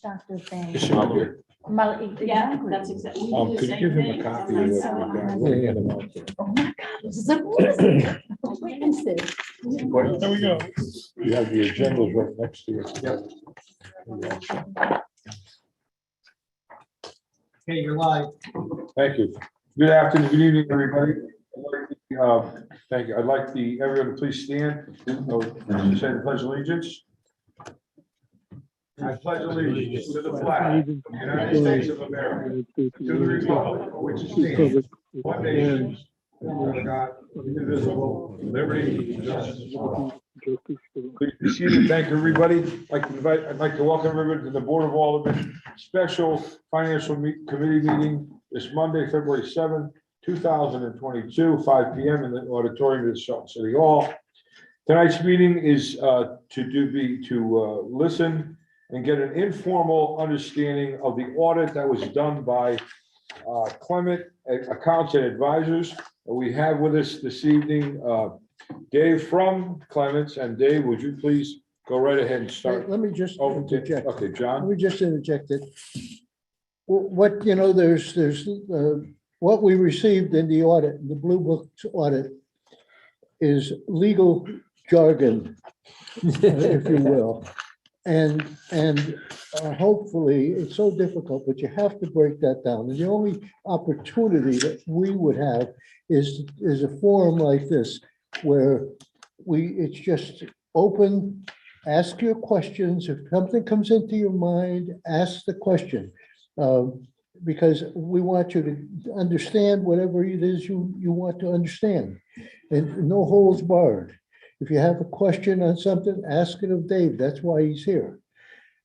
chapter thing. Is she up here? Yeah, That's exactly. Could you give him a copy of what we've done? What we had about there? Oh my God, this is amazing. There we go. You have the agendas right next to you. Okay, you're live. Thank you. Good afternoon, good evening, everybody. Thank you. I'd like everyone to please stand. Say the pledge of allegiance. I pledge allegiance to the flag of the United States of America, to the republic for which it stands, one nation, under God, indivisible, liberty, and justice for all. Please be seated. Thank you, everybody. I'd like to welcome everybody to the Board of Aldermen Special Financial Committee meeting this Monday, February 7th, 2022, 5 p.m. in the auditorium of the Shelton City Hall. Tonight's meeting is to listen and get an informal understanding of the audit that was done by Clement Accounts and Advisors. We have with us this evening Dave from Clements. And Dave, would you please go right ahead and start? Let me just interject. Okay, John. Let me just interject it. What, there's what we received in the audit, the Blue Book audit, is legal jargon, if you will. And hopefully, it's so difficult, but you have to break that down. And the only opportunity that we would have is a forum like this, where it's just open, ask your questions. If something comes into your mind, ask the question. Because we want you to understand whatever it is you want to understand, and no holds barred. If you have a question on something, ask it of Dave. That's why he's here.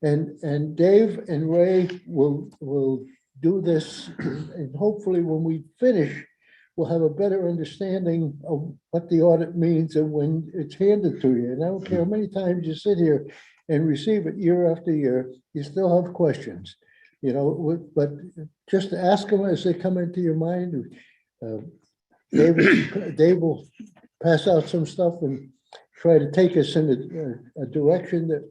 And Dave and Ray will do this, and hopefully when we finish, we'll have a better understanding of what the audit means and when it's handed to you. And I don't care how many times you sit here and receive it year after year, you still have questions. But just ask them as they come into your mind. Dave will pass out some stuff and try to take us in a direction that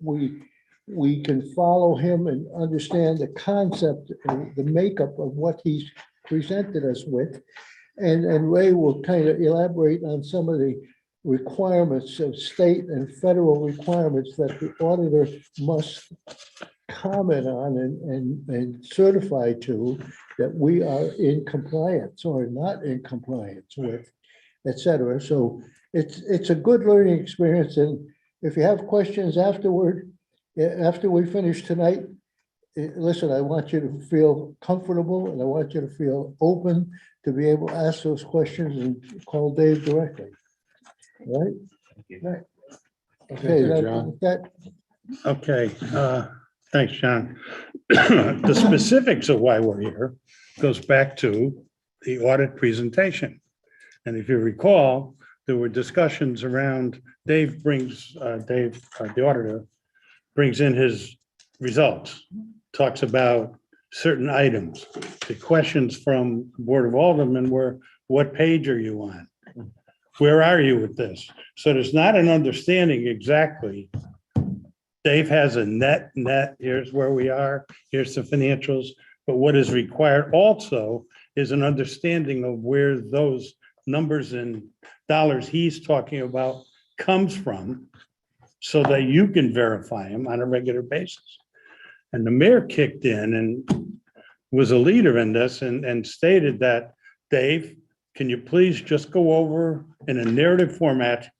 we can follow him and understand the concept and the makeup of what he's presented us with. And Ray will kind of elaborate on some of the requirements of state and federal requirements that the auditor must comment on and certify to, that we are in compliance or not in compliance with, et cetera. So it's a good learning experience. And if you have questions afterward, after we finish tonight, listen, I want you to feel comfortable and I want you to feel open to be able to ask those questions and call Dave directly. All right? Right. Okay, that. Okay, thanks, John. The specifics of why we're here goes back to the audit presentation. And if you recall, there were discussions around, the auditor, brings in his results, talks about certain items. The questions from the Board of Aldermen were, what page are you on? Where are you with this? So there's not an understanding exactly. Dave has a net, here's where we are, here's the financials, but what is required also is an understanding of where those numbers and dollars he's talking about comes from, so that you can verify them on a regular basis. And the mayor kicked in and was a leader in this and stated that, Dave, can you please just go over in a narrative format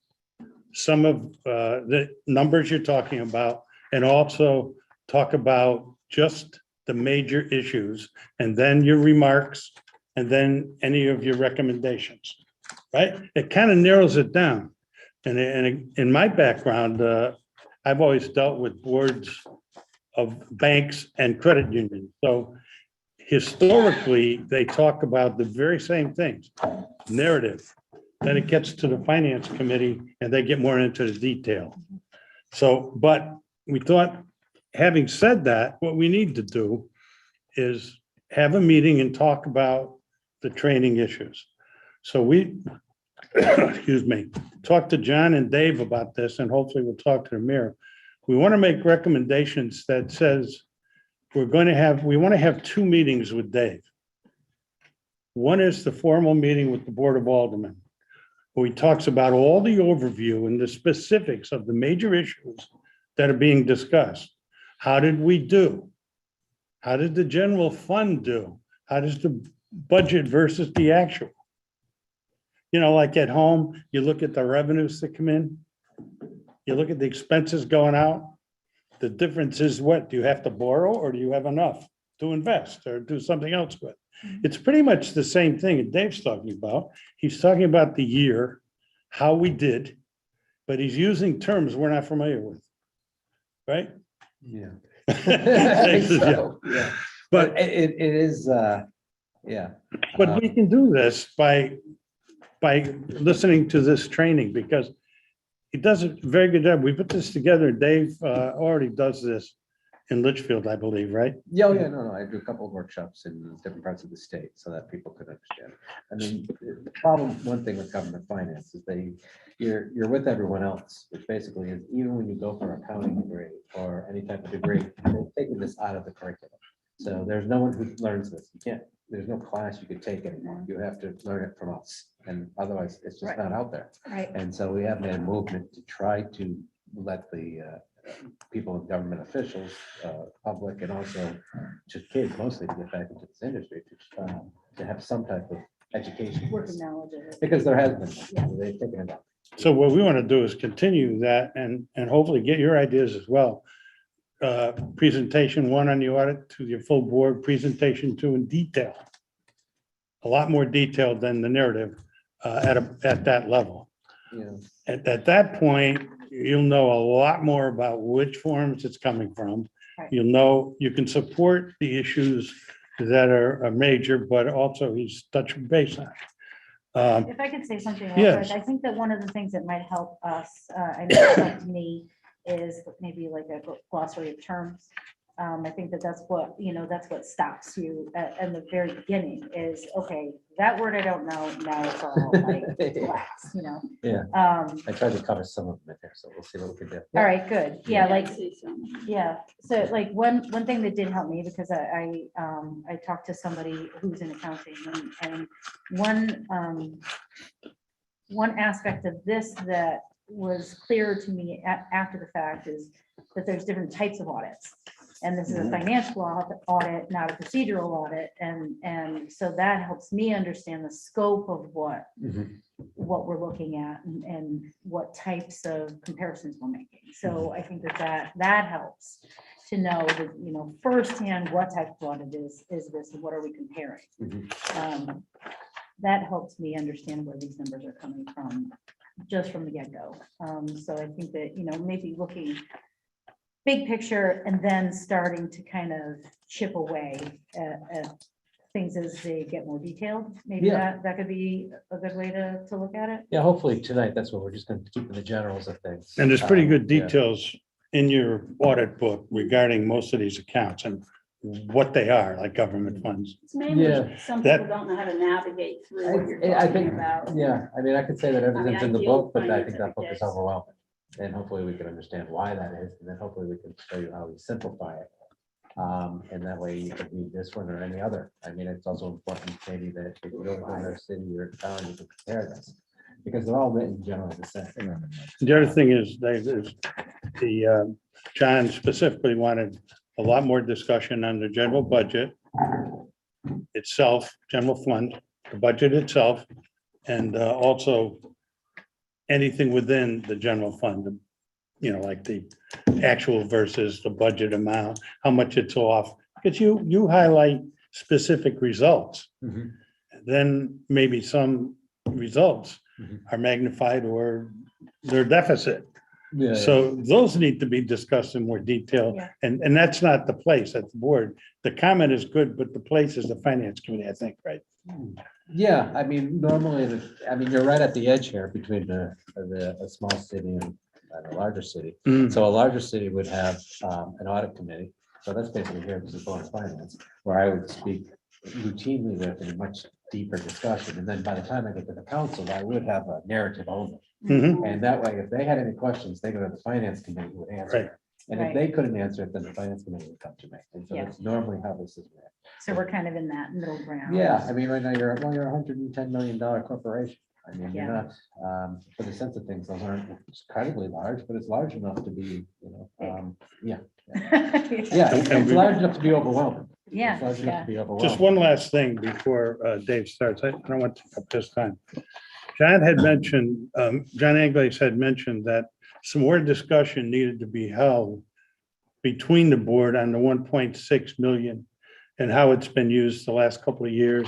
some of the numbers you're talking about, and also talk about just the major issues, and then your remarks, and then any of your recommendations, right? It kind of narrows it down. And in my background, I've always dealt with boards of banks and credit unions. So historically, they talk about the very same things, narrative. Then it gets to the finance committee and they get more into the detail. So, but we thought, having said that, what we need to do is have a meeting and talk about the training issues. So we, excuse me, talk to John and Dave about this, and hopefully we'll talk to the mayor. We want to make recommendations that says, we want to have two meetings with Dave. One is the formal meeting with the Board of Aldermen, where he talks about all the overview and the specifics of the major issues that are being discussed. How did we do? How did the general fund do? How does the budget versus the actual? You know, like at home, you look at the revenues that come in, you look at the expenses going out. The difference is what? Do you have to borrow or do you have enough to invest or do something else with? It's pretty much the same thing that Dave's talking about. He's talking about the year, how we did, but he's using terms we're not familiar with, right? Yeah. I think so, yeah. But, It is, yeah. but we can do this by listening to this training because he does a very good job. We put this together. Dave already does this in Litchfield, I believe, right? Yeah, oh, yeah, no, I do a couple of workshops in different parts of the state so that people could understand. I mean, the problem, one thing with government finance is you're with everyone else, which basically is even when you go for an accounting degree or any type of degree, they've taken this out of the curriculum. So there's no one who learns this. You can't, there's no class you could take anymore. You have to learn it from us. And otherwise, it's just Right. not out there. Right. And so we have made a movement to try to let the people in government officials, public, and also just kids mostly to get back into this industry to have some type of education. Working knowledge of it. Because there has been, they've taken it up. So what we want to do is continue that and hopefully get your ideas as well. Presentation one on the audit to your full board, presentation two in detail. A lot more detailed than the narrative at that level. Yeah. At that point, you'll know a lot more about which forms it's coming from. Right. You'll know, you can support the issues that are major, but also he's touching base on. If I could say something, real Yes. quick, I think that one of the things that might help us, I know it helped me, is maybe like a glossary of terms. I think that's what, that's what stops you in the very beginning is, okay, that word I don't know, now it's all like glass, Yeah. I tried to cover some of them in there, so we'll see what we can do. All right, good. Yeah, So like one thing that did help me, because I talked to somebody who's in accounting and one aspect of this that was clear to me after the fact is that there's different types of audits. And this is a financial audit, not a procedural audit. And so that helps me understand the scope of what we're looking at and what types of comparisons we're making. So I think that helps to know that, firsthand, what type of audit is this and what are we comparing? That helps me understand where these numbers are coming from, just from the get-go. So I think that, maybe looking big picture and then starting to kind of chip away at things as they get more detailed. Maybe Yeah. that could be a good way to look at it. Yeah, hopefully tonight, that's what we're just going to keep in the generals of things. And there's pretty good Yeah. details in your audit book regarding most of these accounts and what they are, like government funds. It's mainly, Yeah. some That- people don't know how to navigate through what you're I talking think, about. yeah, I mean, I could say that everything's I in the deal book, with but I finance think that every book day, is so- overwhelming. And hopefully we can understand why that is, and then hopefully we can show you how we simplify it. And that way you can read this one or any other. I mean, it's also important maybe that if you go to another city or town, you can compare this. Because they're all written generally the same. The other thing is, John specifically wanted a lot more discussion on the general budget itself, general fund, the budget itself, and also anything within the general fund, like the actual versus the budget amount, how much it's off. Because you highlight specific results, Mhm. then maybe some results Mhm. are magnified or they're deficit. Yeah. So those need to be discussed in more detail, Yeah. and that's not the place at the board. The comment is good, but the place is the finance committee, I think, right? Yeah, I mean, normally, you're right at the edge here between a small city and a larger city. So a larger city would have an audit committee. So that's basically here, this is board of finance, where I would speak routinely with in a much deeper discussion. And then by the time I get to the council, I would have a narrative only. Mhm. And that way, if they had any questions, they go to the finance committee who would answer. And if Right. they couldn't answer it, then the finance committee would come to me. And so Yeah. that's normally how this is ran. So we're kind of in that middle ground. Yeah, I mean, right now you're $110 million corporation. I mean, you're Yeah. not, for the sense of things, those aren't incredibly large, but it's large enough to be, yeah. Yeah, it's large enough to be overwhelming. Yeah, It's large enough yeah. to be overwhelming. Just one last thing before Dave starts. I don't want to take up this time. John had mentioned, John Anglais had mentioned that some more discussion needed to be held between the board on the 1.6 million and how it's been used the last couple of years,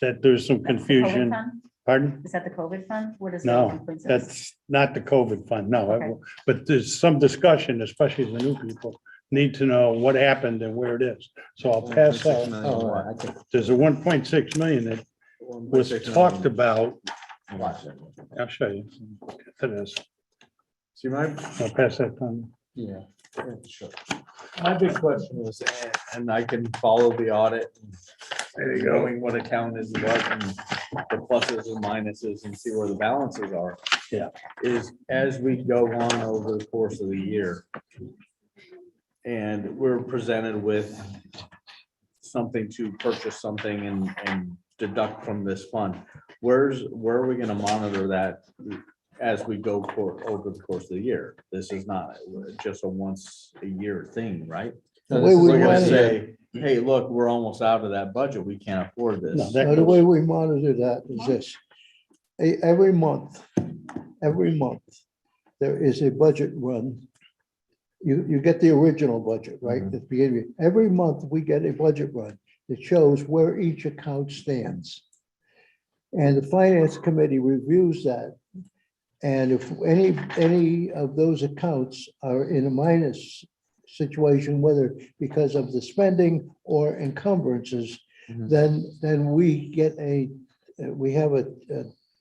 that there's some That's the COVID confusion. fund? Pardon? Is that the COVID fund? What is that? No, 1.6? that's not the COVID fund, no. Okay. But there's some discussion, especially the new people, need to know what happened and where it is. So I'll pass out, I think there's a 1.6 million that was talked about. I'll show you. It is. See, my, I'll pass that on. Yeah, sure. my big question was, and I can follow the audit. There you go. Knowing what account is what and the pluses and minuses and see where the balances are. Yeah. Is as we go on over the course of the year. And we're presented with something to purchase something and deduct from this fund. Where are we gonna monitor that as we go over the course of the year? This is not just a once a year thing, right? The way we We're gonna monitor, say, hey, look, we're almost out of that budget. We can't afford No, this. that the way goes- we monitor that is this. Every month, there is a budget run. You get the original budget, right? At the beginning. Every month, we get a budget run that shows where each account stands. And the finance committee reviews that. And if any of those accounts are in a minus situation, whether because of the spending or encumbrances, Mhm. then we get we have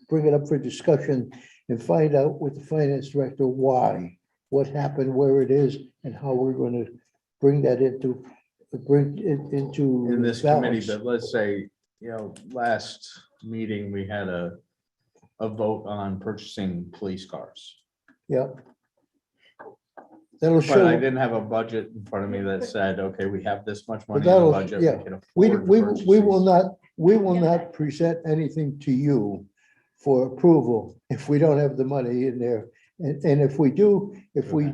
bring it up for discussion and find out with the finance director why, what happened, where it is, and how we're going to bring it into In this committee, balance. but let's say, last meeting, we had a vote on purchasing police cars. Yeah. That'll But I show, didn't have a budget in front of me that said, okay, we have this much money in the that'll- budget. yeah. can we afford to purchase will these." not present anything to you for approval if we don't have the money in there. And if we do, if we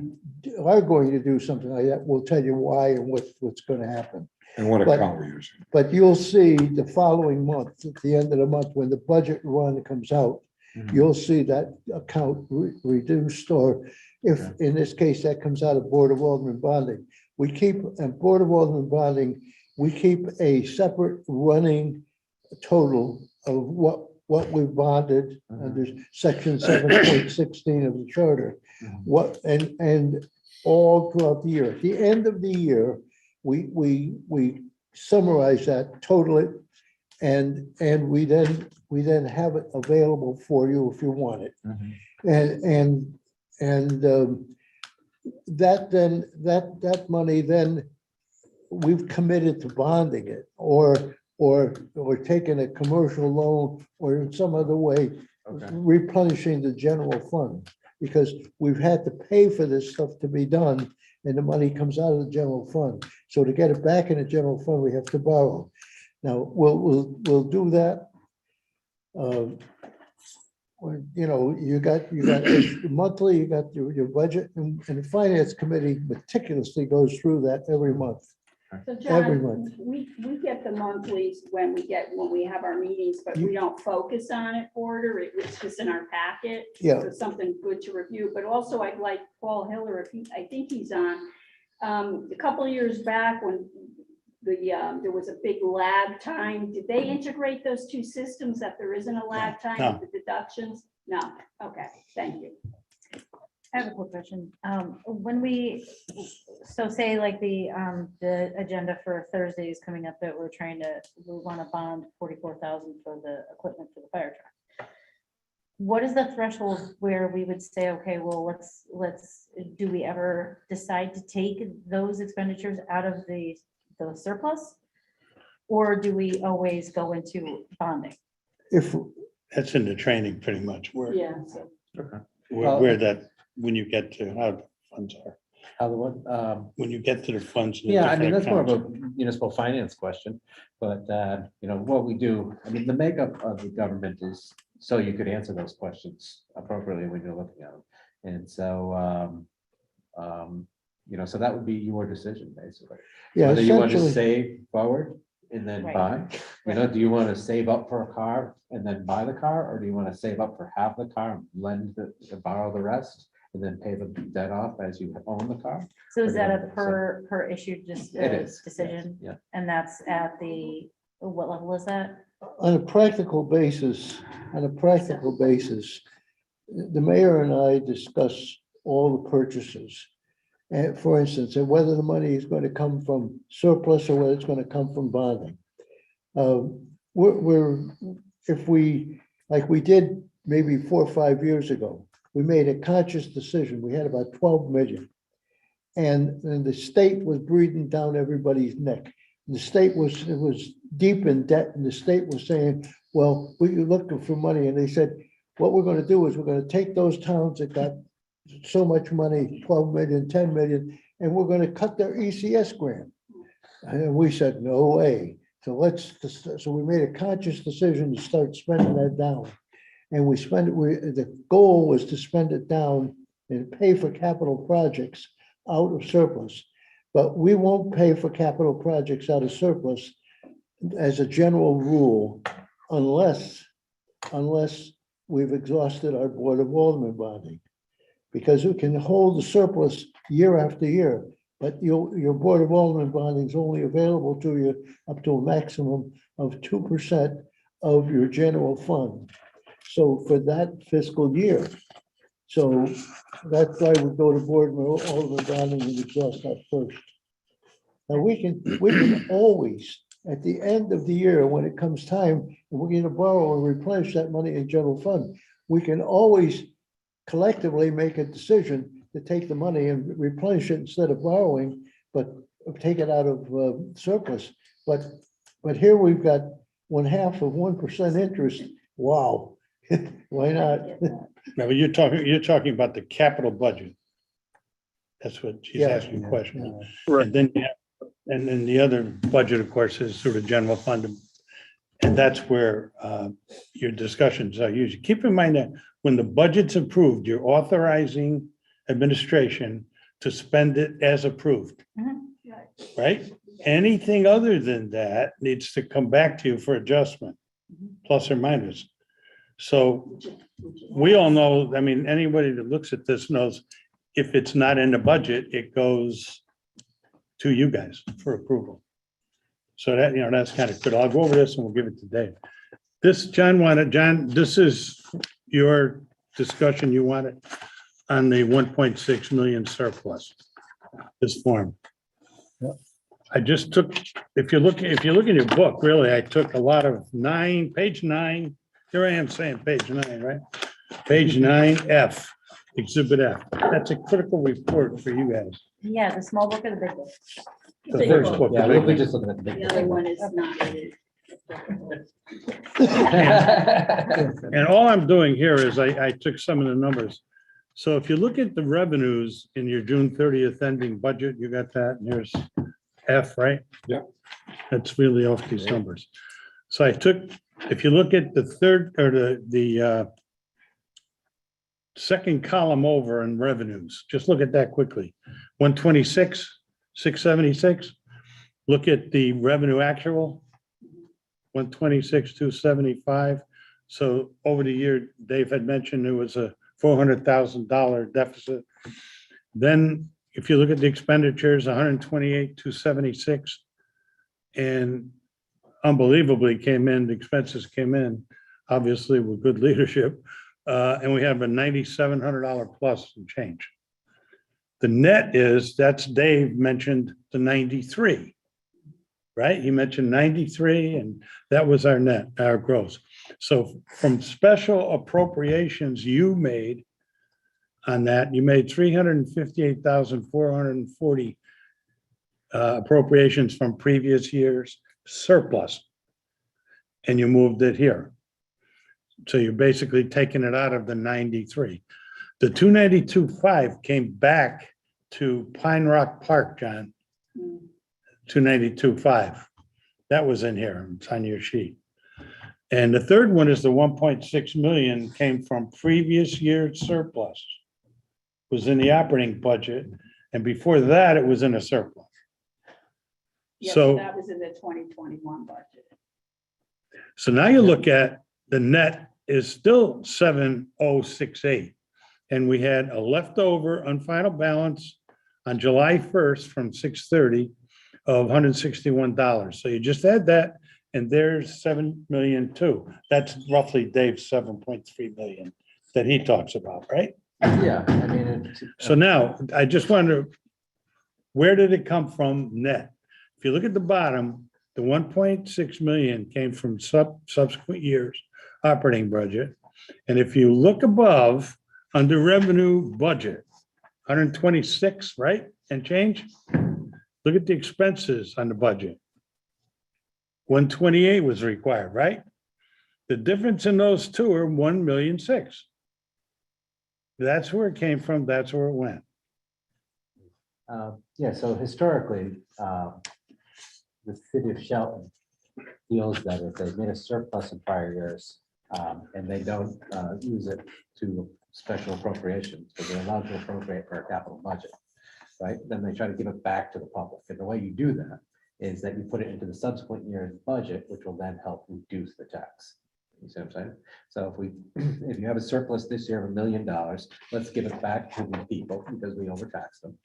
are going to do something like that, we'll tell you why and what's going to happen. And what But- account we're using. But you'll see the following month, at the end of the month, when the budget run comes out, Mhm. you'll see that account reduced, or if, in this case, that comes out of Board of Alderman bonding. We keep, at Board of Alderman bonding, we keep a separate running total of what we bonded under section 7.16 of the charter. Mhm. And all throughout the year. At the end of the year, we summarize that, total it, and we then have it available for you if you want it. Mhm. And that money then, we've committed to bonding it or taking a commercial loan or in some other way Okay. replenishing the general fund. Because we've had to pay for this stuff to be done and the money comes out of the general fund. So to get it back in the general fund, we have to borrow. Now, we'll do that. You got monthly, you got your budget, and the finance committee meticulously goes through that every month. So Every John, month. we get the monthlies when we have our meetings, but we don't focus on it, Porter. It's just in our packet. Yeah. So it's something good to review, but also I'd like Paul Hiller, I think he's on. A couple of years back when there was a big lag time, did they integrate those two systems that there isn't a lag time No. with the deductions? No, okay, thank you. I have a quick question. When so say like the agenda for Thursday is coming up that we want to bond 44,000 for the equipment for the fire truck. What is the threshold where we would say, okay, well, do we ever decide to take those expenditures out of the surplus? Or do we always go into bonding? If, That's in the training pretty much, where Yeah. So that, when you get to how the funds are. How the one, when you get to the funds. and the yeah, I mean, different that's more of accounts. a municipal finance question, but, you know, what we do, I mean, the makeup of the government is so you could answer those questions appropriately when you're looking at them. And so, you know, so that would be your decision, basically. Yeah, Whether you want to essentially, save forward and then Right. buy, you know, do you want to save up for a car and then buy the car? Or do you want to save up for half the car, and borrow the rest, and then pay the debt off as you own the car? So is that a So- per issue just It is, yes, decision? yeah. And that's at the, what level is that? on a practical basis, the mayor and I discuss all the purchases. And for instance, and whether the money is going to come from surplus or whether it's going to come from bonding. If we, like we did maybe 4 or 5 years ago, we made a conscious decision. We had about 12 million. And the state was breathing down everybody's neck. The state was deep in debt, and the state was saying, well, we're looking for money. And they said, what we're going to do is we're going to take those towns that got so much money, 12 million, 10 million, and we're going to cut their ECS grant. And we said, no way. So we made a conscious decision to start spending that down. And the goal was to spend it down and pay for capital projects out of surplus. But we won't pay for capital projects out of surplus as a general rule unless we've exhausted our Board of Alderman bonding. Because we can hold the surplus year after year, but your Board of Alderman bonding is only available to you up to a maximum of 2% of your general fund. So for that fiscal year. So that's why we go to Board of Alderman bonding and exhaust that first. Now, we can always, at the end of the year, when it comes time, and we're going to borrow or replenish that money in general fund, we can always collectively make a decision to take the money and replenish it instead of borrowing, but take it out of surplus. But here we've got 0.5% interest. Wow, why not? No, but you're talking about the capital budget. That's what she's Yeah, asking a question. Right. And then the other budget, of course, is sort of general fund. And that's where your discussions are usually. Keep in mind that when the budget's approved, you're authorizing administration to spend it as approved, right? Anything other than that needs to come back to you for adjustment, plus or minus. So we all know, I mean, anybody that looks at this knows if it's not in the budget, it goes to you guys for approval. So that, that's kind of good. I'll go over this and we'll give it to Dave. John, this is your discussion you wanted on the 1.6 million surplus, this form. I just took, if you look in your book, really, I took a lot of page 9. Here I am saying page 9, right? Page 9F, Exhibit F. That's a critical report for you guys. Yeah, the small book or the big book? The first book. Yeah, the big we're one. just looking at the The big. other one is not really. And all I'm doing here is I took some of the numbers. So if you look at the revenues in your June 30th ending budget, you got that, and here's F, right? Yeah. That's really off these numbers. So I took, if you look at the third or the second column over in revenues, just look at that quickly. 126, 676. Look at the revenue actual, 126, 275. So over the year, Dave had mentioned there was a $400,000 deficit. Then if you look at the expenditures, 128, 276. And unbelievably the expenses came in, obviously with good leadership. And we have a $9,700 plus and change. The net is, that's Dave mentioned the 93, right? He mentioned 93 and that was our net, our gross. So from special appropriations you made on that, you made 358,440 appropriations from previous years surplus. And you moved it here. So you're basically taking it out of the 93. The 292.5 came back to Pine Rock Park, John, Mm. 292.5. That was in here, it's on your sheet. And the third one is the 1.6 million came from previous year's surplus. Was in the operating budget, and before that, it was in a surplus. Yeah, So- that was in the 2021 budget. So now you look at the net is still 7,068. And we had a leftover unfinal balance on July 1st from 6:30 of $161. So you just add that and there's 7 million too. That's roughly Dave's 7.3 million that he talks about, right? Yeah, I mean, So now I just wonder, where did it come from net? If you look at the bottom, the 1.6 million came from subsequent years operating budget. And if you look above under revenue budget, 126, right? And change. Look at the expenses on the budget. 128 was required, right? The difference in those two are 1,000,006. That's where it came from. That's where it went. yeah, so historically, the city of Shelton feels that if they made a surplus in prior years, and they don't use it to special appropriations, but they're allowed to appropriate for a capital budget, right? Then they try to give it back to the public. And the way you do that is that you put it into the subsequent year's budget, which will then help reduce the tax. You see what I'm saying? So if you have a surplus this year of $1 million, let's give it back to the people because we overtaxed them.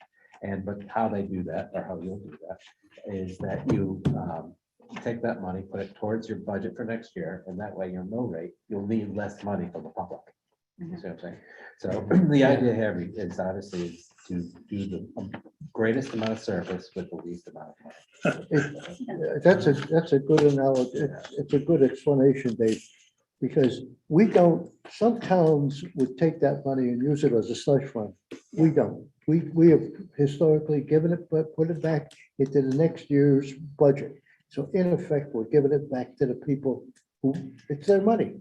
But how they do that, or how you'll do that, is that you take that money, put it towards your budget for next year, and that way your mill rate, you'll need less money from the public. You see what I'm saying? So the idea here is obviously to do the greatest amount of service with the least amount of money. That's a good analogy. It's a good explanation, Dave. Because we don't, some towns would take that money and use it as a slush fund. We don't. We have historically given it, but put it back into the next year's budget. So in effect, we're giving it back to the people who, it's their money.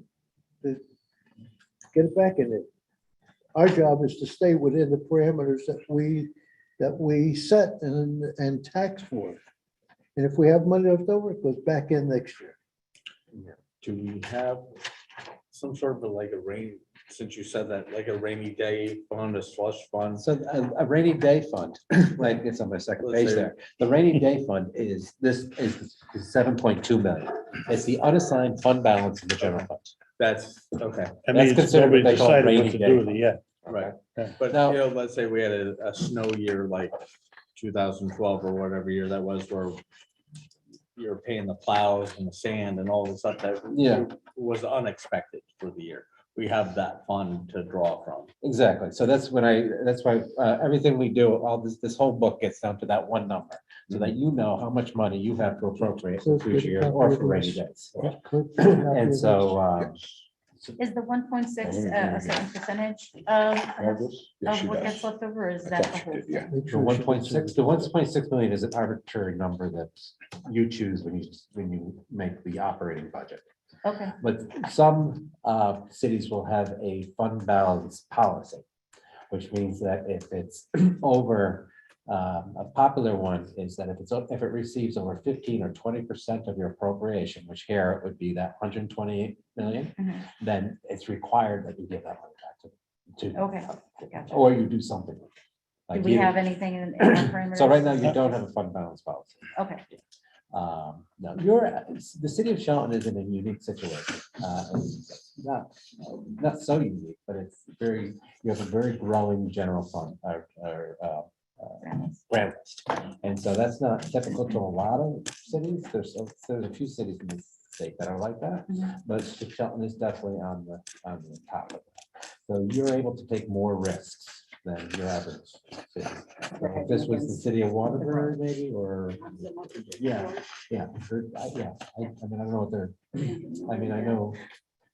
Get it back in it. Our job is to stay within the parameters that we set and tax for. And if we have money left over, it goes back in next year. Do we have some sort of like a rain, since you said that, like a rainy day fund, a slush fund? So a rainy day fund, like it's on my second Let's page say- there. The rainy day fund is 7.2 million. It's the unassigned fund balance in the general fund. That's, okay, I That's mean, considered what nobody they call decided rainy what to day do with fund. it yet. right. Yeah. But, Now- you know, let's say we had a snow year like 2012 or whatever year that was, where you're paying the plows and the sand and all the stuff that Yeah. was unexpected for the year. We have that fund to draw from. Exactly. So that's why everything we do, all this whole book gets down to that one number. So that you know how much money you have to appropriate for future years or for rainy days. And so, Is the 1.6 a certain percentage of what gets left over, or is that the whole thing? the 1.6 million is an arbitrary number that you choose when you make the operating budget. Okay, But some cities will have a fund balance policy, which means that if it's over, a popular one is that if it receives over 15 or 20% of your appropriation, which here it would be that 128 million, Mhm. then it's required that you give that money back to. okay, gotcha. Or you do something. Do Like we you- have anything in our parameters? So right now you don't have a fund balance policy. Okay, No, the city of Shelton is in a unique situation. Not so unique, but you have a very growing general fund, grant list. And so that's not typical to a lot of cities. There's a few cities in the state that are like that, Mhm. but Shelton is definitely on the top of that. So you're able to take more risks than your average city. So if this was the city of Waterbury, maybe, or, yeah. I mean, I don't know what they're, I mean, I know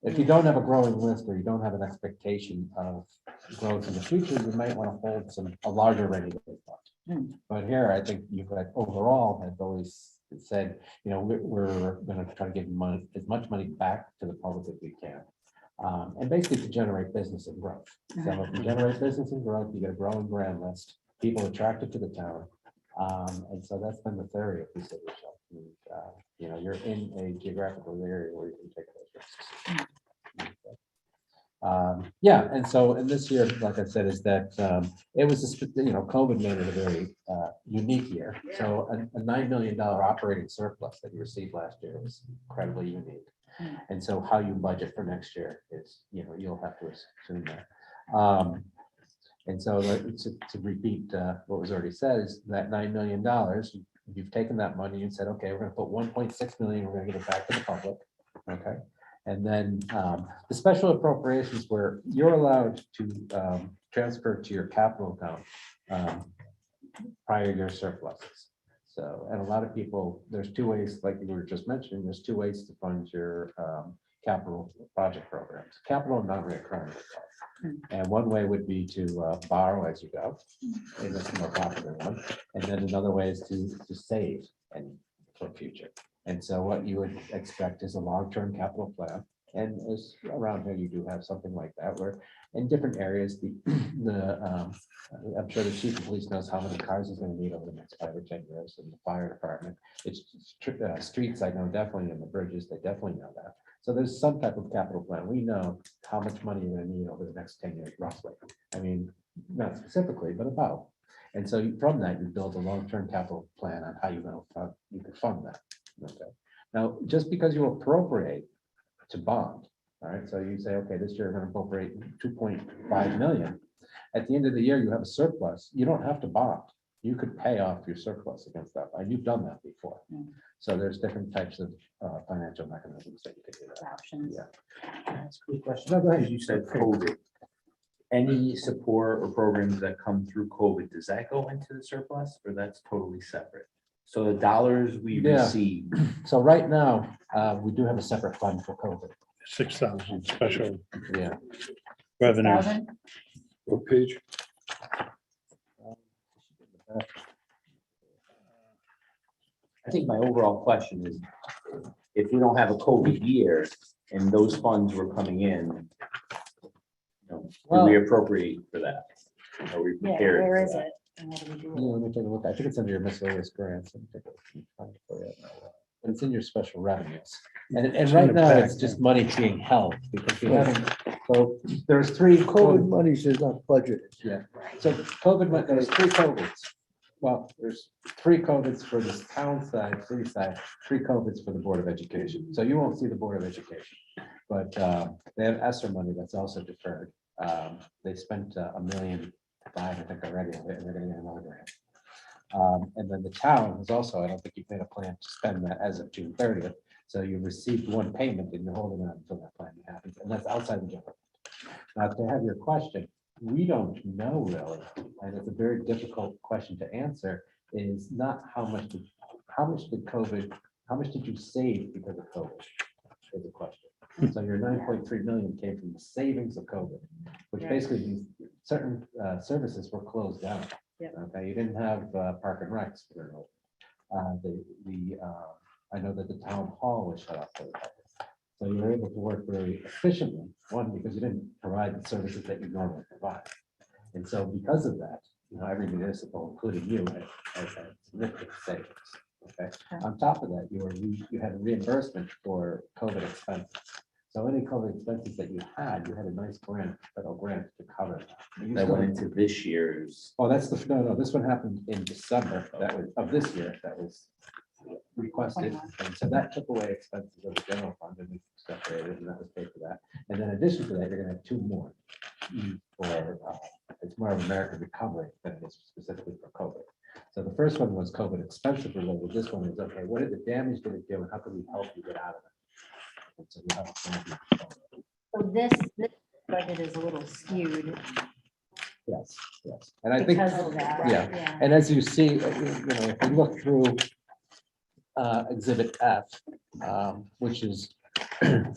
if you don't have a growing list or you don't have an expectation of growth in the future, you might want to hold a larger rainy day fund. But here, I think you've got overall have always said, we're going to try to give as much money back to the public as we can. And basically to generate business and growth. So if you generate business and growth, you get a growing grand list. people attracted to the town. And so that's been the theory of the city of Shelton. You know, you're in a geographical area where you can take those risks. Yeah, and so, and this year, like I said, is that it was, COVID made it a very unique year. So a $9 million operating surplus that you received last year was incredibly unique. And so how you budget for next year is, you'll have to assume that. And so to repeat what was already said is that $9 million, you've taken that money and said, okay, we're gonna put 1.6 million, we're gonna give it back to the public, okay? And then the special appropriations where you're allowed to transfer to your capital account prior year surpluses. So, and a lot of people, there's two ways, like you were just mentioning, there's two ways to fund your capital project programs, capital and non-recurring. And one way would be to borrow as you go, and that's a more popular one. And then another way is to save and for future. And so what you would expect is a long-term capital plan. And as around here, you do have something like that, where in different areas, I'm sure the chief of police knows how many cars he's going to need over the next 5 or 10 years, and the fire department. It's streets, I know definitely, and the bridges, they definitely know that. So there's some type of capital plan. We know how much money you're going to need over the next 10 years, roughly. I mean, not specifically, but about. And so from that, you build a long-term capital plan on how you can fund that. Okay. Now, just because you appropriate to bond, all right, so you say, okay, this year we're going to appropriate 2.5 million. At the end of the year, you have a surplus. You don't have to bond. You could pay off your surplus against that, and you've done that before. So there's different types of financial mechanisms that you could do that. Options. Yeah. That's a good question. No, go ahead. You said COVID. Any support or programs that come through COVID, does that go into the surplus or that's totally separate? So the dollars we Yeah. receive, So right now, we do have a separate fund for COVID. 6,000 special Yeah. revenue. 6,000? What page? I think my overall question is, if we don't have a COVID year and those funds were coming in, do we appropriate for that? Are we Yeah, prepared? where for is that? it? And what do we do Yeah, with it? let me take a look. I think it's under your miscellaneous grants. Let me take a look. Find it for you. But it's in your special revenues. And It's right in the now, back, it's just money being held because we haven't, so there's three COVID monies is not budgeted. Yeah, so COVID, there's 3 COVIDs. Well, there's 3 COVIDs for this town side, city side, 3 COVIDs for the Board of Education. So you won't see the Board of Education. But they have ESSER money that's also deferred. They spent $1.5 million, I think, already, and they're gonna get another grant. And then the town is also, I don't think you've made a plan to spend that as of June 30th. So you received one payment and you're holding on until that plan happens, and that's outside the general. Now, to have your question, we don't know really, and it's a very difficult question to answer, is not how much did you save because of COVID? Is the question. So your 9.3 million came from the savings of COVID, which basically means certain services were closed down. Yep. Okay, you didn't have park and recs. I know that the town hall was shut off for the public. So you were able to work very efficiently, one, because you didn't provide the services that you normally provide. And so because of that, every municipal, including you, had significant savings. Okay. On top of that, you had reimbursement for COVID expenses. So any COVID expenses that you had a nice grant, federal grant to cover that. That went into this year's. Oh, no, this one happened in December, that was, of this year, that was requested. And so that took away expenses of the general fund and we separated, and that was paid for that. And then in addition to that, you're gonna have 2 more. For, it's more of American recovery than it is specifically for COVID. So the first one was COVID expensive related. This one is, okay, what did the damage did it do and how can we help you get out of it? And so we have a plan. So this budget is a little skewed Yes, yes. And I think, because of that. yeah. And as you see, if you look through Exhibit F, which is again,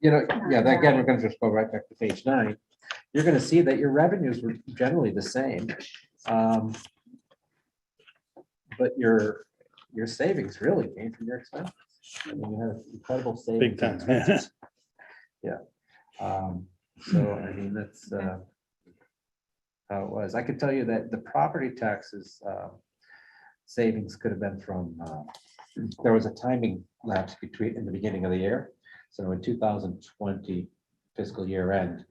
we're gonna just go right back to page 9. You're gonna see that your revenues were generally the same. But your savings really came from your expenses. I mean, you had incredible savings. Big time. Yeah. So, I mean, that's how it was. I could tell you that the property taxes savings could have been from, there was a timing lapse between, in the beginning of the year. So in 2020 fiscal year end,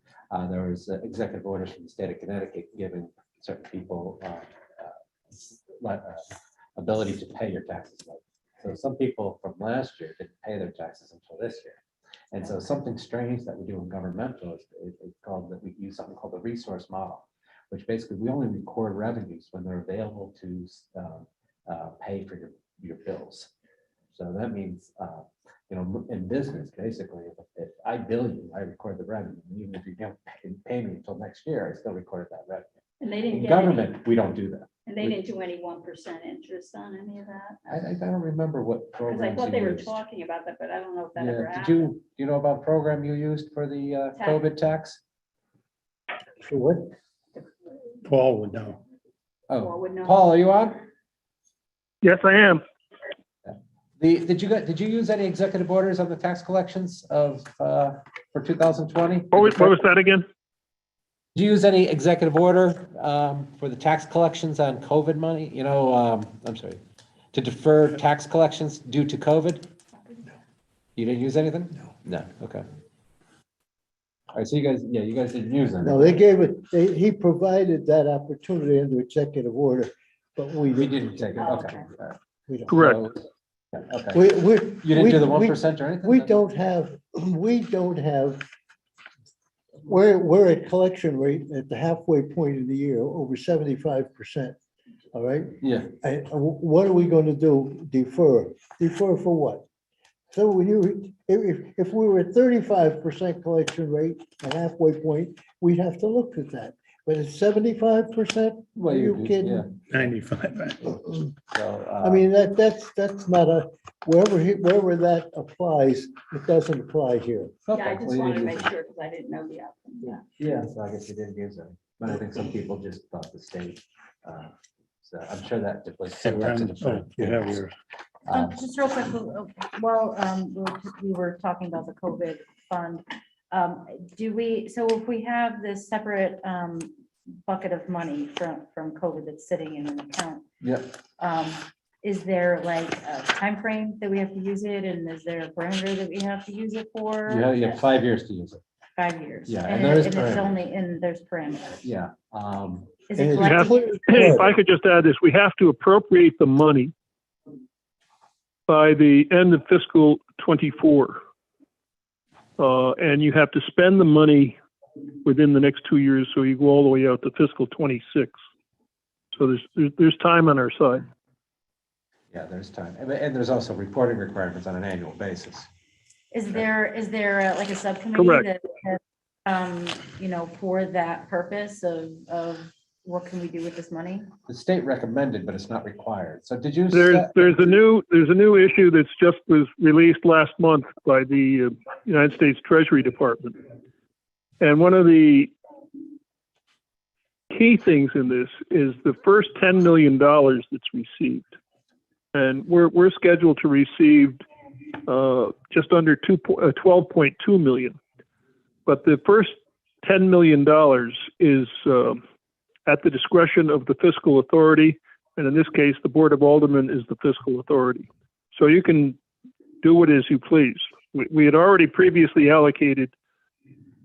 there was executive orders from the state of Connecticut giving certain people ability to pay your taxes late. So some people from last year didn't pay their taxes until this year. And so something strange that we do in governmental is it's called that we use something called the resource model, which basically we only record revenues when they're available to pay for your bills. So that means, you know, in business, basically, if I bill you, I record the revenue. Even if you don't pay me until next year, I still recorded that revenue. And they didn't In get any, government, we don't do that. and they didn't do any 1% interest on any of that. I don't remember what Because I programs thought they you were used. talking about that, but I don't know if that Yeah, ever did happened. do you know about program you used for the Tax. COVID tax? So what? Paul would know. Well, Oh, would know. Paul, are you on? Yes, I am. Did you use any executive orders on the tax collections of, for 2020? What was that again? Did you use any executive order for the tax collections on COVID money? You know, I'm sorry, to defer tax collections due to COVID? No. You didn't use anything? No. No, okay. All right, so you guys didn't use them. No, they gave it, he provided that opportunity under executive order, but we We didn't. didn't take it, Oh, okay. okay. all right. We don't. Correct. So, yeah, okay. We, You didn't do the we- 1% or anything? we don't have, we're at collection rate at the halfway point of the year, over 75%. All right, Yeah, and what are we gonna do? Defer for what? So when you, if we were at 35% collection rate at halfway point, we'd have to look at that. But at 75%, well, are you do, yeah. kidding? 95. So, I mean, that's not a, wherever that applies, it doesn't apply here. Yeah, I okay, just well, you wanted to didn't make use it. sure because I didn't know the outcome. Yeah. Yeah, so I guess you didn't use them, but I think some people just thought the state. So I'm sure that was. Hey, we're on- oh, you have yours. Just real quick, while we were talking about the COVID fund, so if we have this separate bucket of money from COVID that's sitting in an account, Yep, is there like a time frame that we have to use it, and is there a parameter that we have to use it for? you have 5 years to use it. 5 years. Yeah, and And there is it's parameters. only, and there's parameters. Yeah, Is And it it's We have, collecting? if I could just add this, we have to appropriate the money by the end of fiscal '24. And you have to spend the money within the next 2 years, so you go all the way out to fiscal '26. So there's time on our side. yeah, there's time, and there's also reporting requirements on an annual basis. Is there like a subcommittee Correct. that, you know, for that purpose of what can we do with this money? The state recommended, but it's not required. So did you? There's a new issue that's just was released last month by the United States Treasury Department. And one of the key things in this is the first $10 million that's received. And we're scheduled to receive just under 12.2 million. But the first $10 million is at the discretion of the fiscal authority. And in this case, the Board of Aldermen is the fiscal authority. So you can do what as you please. We had already previously allocated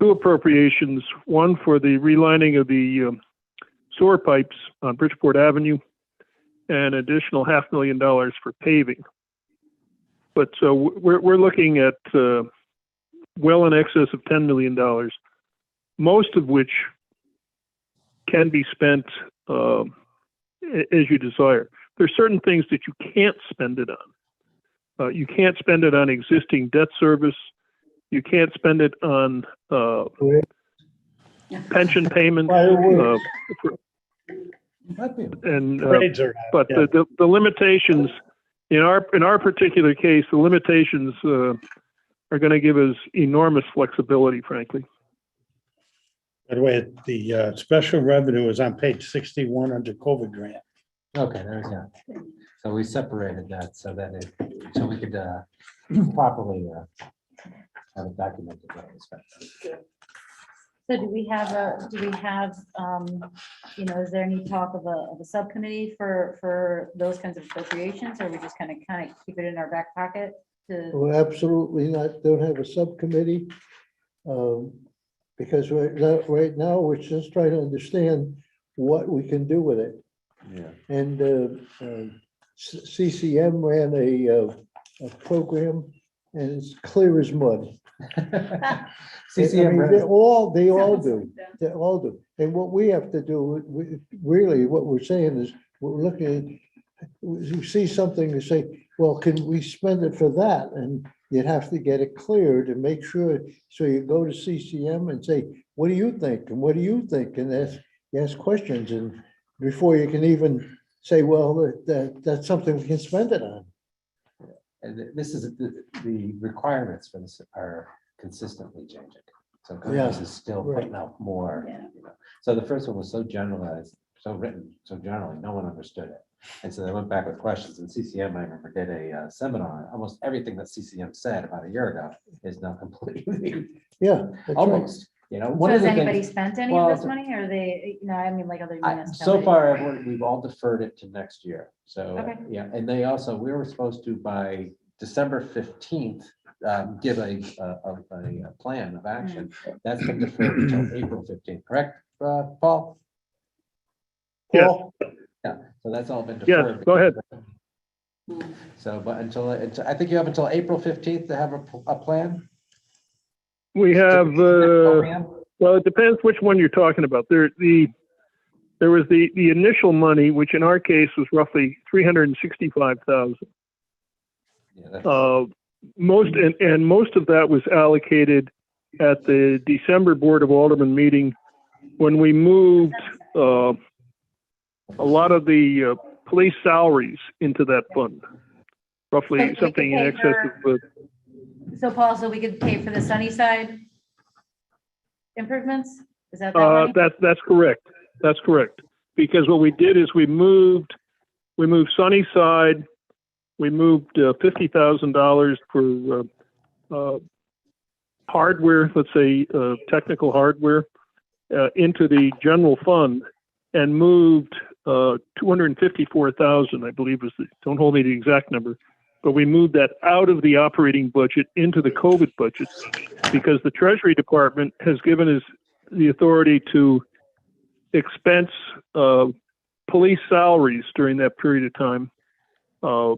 2 appropriations, one for the relining of the sewer pipes on Bridgeport Avenue, and additional $500,000 for paving. But so we're looking at well in excess of $10 million, most of which can be spent as you desire. There's certain things that you can't spend it on. You can't spend it on existing debt service. You can't spend it on pension payments. Fireworks. And Grades are out, but yeah. the limitations in our particular case, the limitations are going to give us enormous flexibility, frankly. By the way, the special revenue is on page 61 under COVID grant. Okay, there's that. So we separated that so that so we could properly have it documented. What we spent. So do we have, is there any talk of a subcommittee for those kinds of appropriations, or we just kind of keep it in our back pocket to? Well, absolutely not, don't have a subcommittee. Because right now, we're just trying to understand what we can do with it. Yeah. And CCM ran a program, and it's clear as mud. I CCM, mean, they all Sounds do. like that. They all do. And what we have to do, really, what we're saying is, we're looking at, you see something to say, well, can we spend it for that? And you'd have to get it cleared and make sure, so you go to CCM and say, what do you think? And what do you think? And ask questions, and before you can even say, well, that's something we can spend it on. And this is, the requirements for this are consistently changing. So Congress is still putting out more. Yeah. You know. So the first one was so generalized, so written, so generally, no one understood it. And so they went back with questions, and CCM, I remember, did a seminar. Almost everything that CCM said about a year ago is now completely, Yeah. that's right. almost, you know. So One of has the anybody things, spent any well, of this money, or they, I mean, like other so municipalities? far, we've all deferred it to next year. So, Okay. yeah, and they also, we were supposed to by December 15th, give a plan of action. That's been deferred until April 15th, correct, Paul? Yes. Paul? Yeah, so that's all been Yes, deferred. go ahead. So, but until, I think you have until April 15th to have a plan? We have, well, it depends which one you're talking about. There was the initial money, which in our case was roughly 365,000. Yeah, that's- Most of that was allocated at the December Board of Aldermen meeting when we moved a lot of the police salaries into that fund. Roughly But we something in could pay excess for- of, So Paul, so we could pay for the Sunnyside improvements? Is that money? that's correct. That's correct. Because what we did is we moved Sunnyside, we moved $50,000 for hardware, let's say technical hardware, into the general fund, and moved 254,000, I believe was don't hold me to the exact number, but we moved that out of the operating budget into the COVID budget, because the Treasury Department has given us the authority to expense police salaries during that period of time But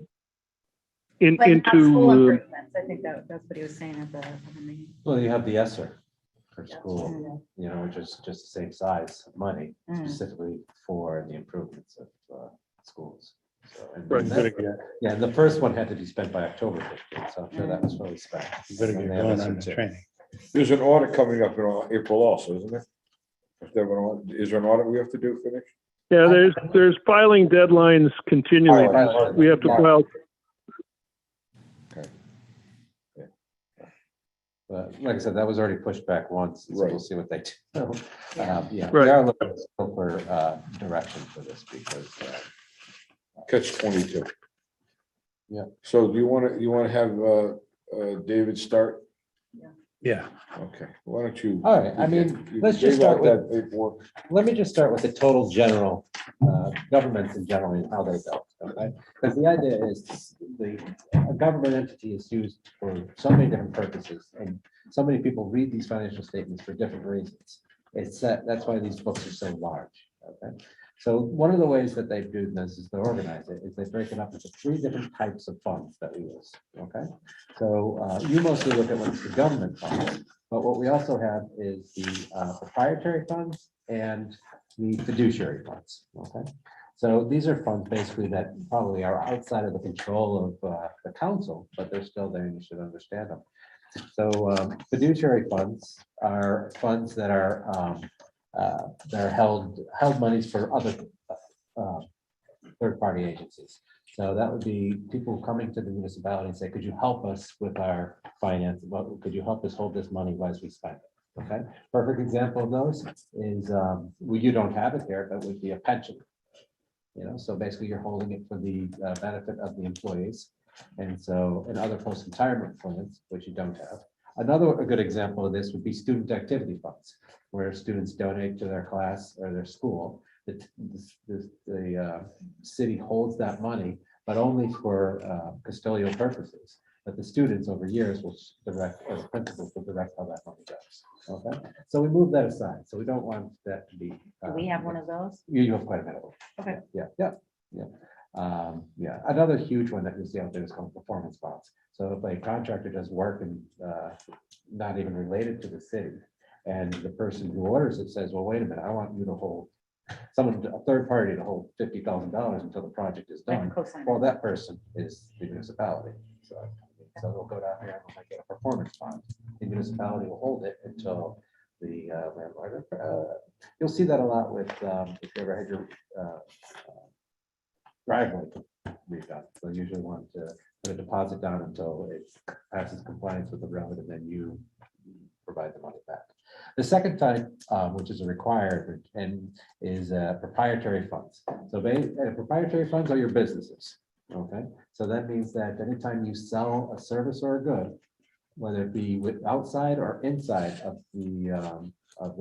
not school into improvements. I think that's what he was saying at the meeting. Well, you have the ESSER for school, you know, which is just the same size of money specifically for the improvements of schools. So, and Right. yeah, and the first one had to be spent by October 15th, so I'm sure that was fully spent. You better get And they have going ESSER on the too. training. There's an audit coming up in April also, isn't there? Is there an audit we have to do for next? Yeah, there's filing deadlines continually. We have to file. But like I said, that was already pushed back once, so Right. we'll see what they do. Yeah, Right. we are looking for direction for this because Catch 22. Yeah. So do you want to have David start? Yeah. Okay, why don't you? All right, I mean, let's just gave out start with- that paperwork. let me just start with the total general, governments in general and how they go, okay? Because the idea is a government entity is used for so many different purposes, and so many people read these financial statements for different reasons. That's why these books are so large, okay? So one of the ways that they do this is to organize it, is they break it up into 3 different types of funds that we use, okay? So you mostly look at what's the government funds, but what we also have is the proprietary funds and the fiduciary funds, okay? So these are funds basically that probably are outside of the control of the council, but they're still there and you should understand them. So fiduciary funds are funds that are held monies for other third-party agencies. So that would be people coming to the municipality and say, could you help us with our finance? Could you help us hold this money as we spend it? Okay, perfect example of those is, you don't have it there, but would be a pension. You know, so basically you're holding it for the benefit of the employees. And so, in other post-retirement plans, which you don't have, A good example of this would be student activity funds, where students donate to their class or their school. The city holds that money, but only for custodial purposes. But the students over years will direct, as principals will direct how that money goes. Okay, so we move that aside. So we don't want that to be. Do we have one of those? You have quite a bit of them. Okay. Yeah. Another huge one that you see out there is called performance bonds. So if a contractor does work and not even related to the city, and the person who orders it says, well, wait a minute, I want you to hold a third party to hold $50,000 until the project is Like done. a cosigner. Well, that person is the municipality. So they'll go down there and they'll get a performance bond. The municipality will hold it until the landlord. You'll see that a lot with, if you ever had your driveway redone. So you usually want to put a deposit down until it passes compliance with the road, and then you provide the money back. The second type, which is a required, and is proprietary funds. So proprietary funds are your businesses. Okay, so that means that anytime you sell a service or a good, whether it be with outside or inside of the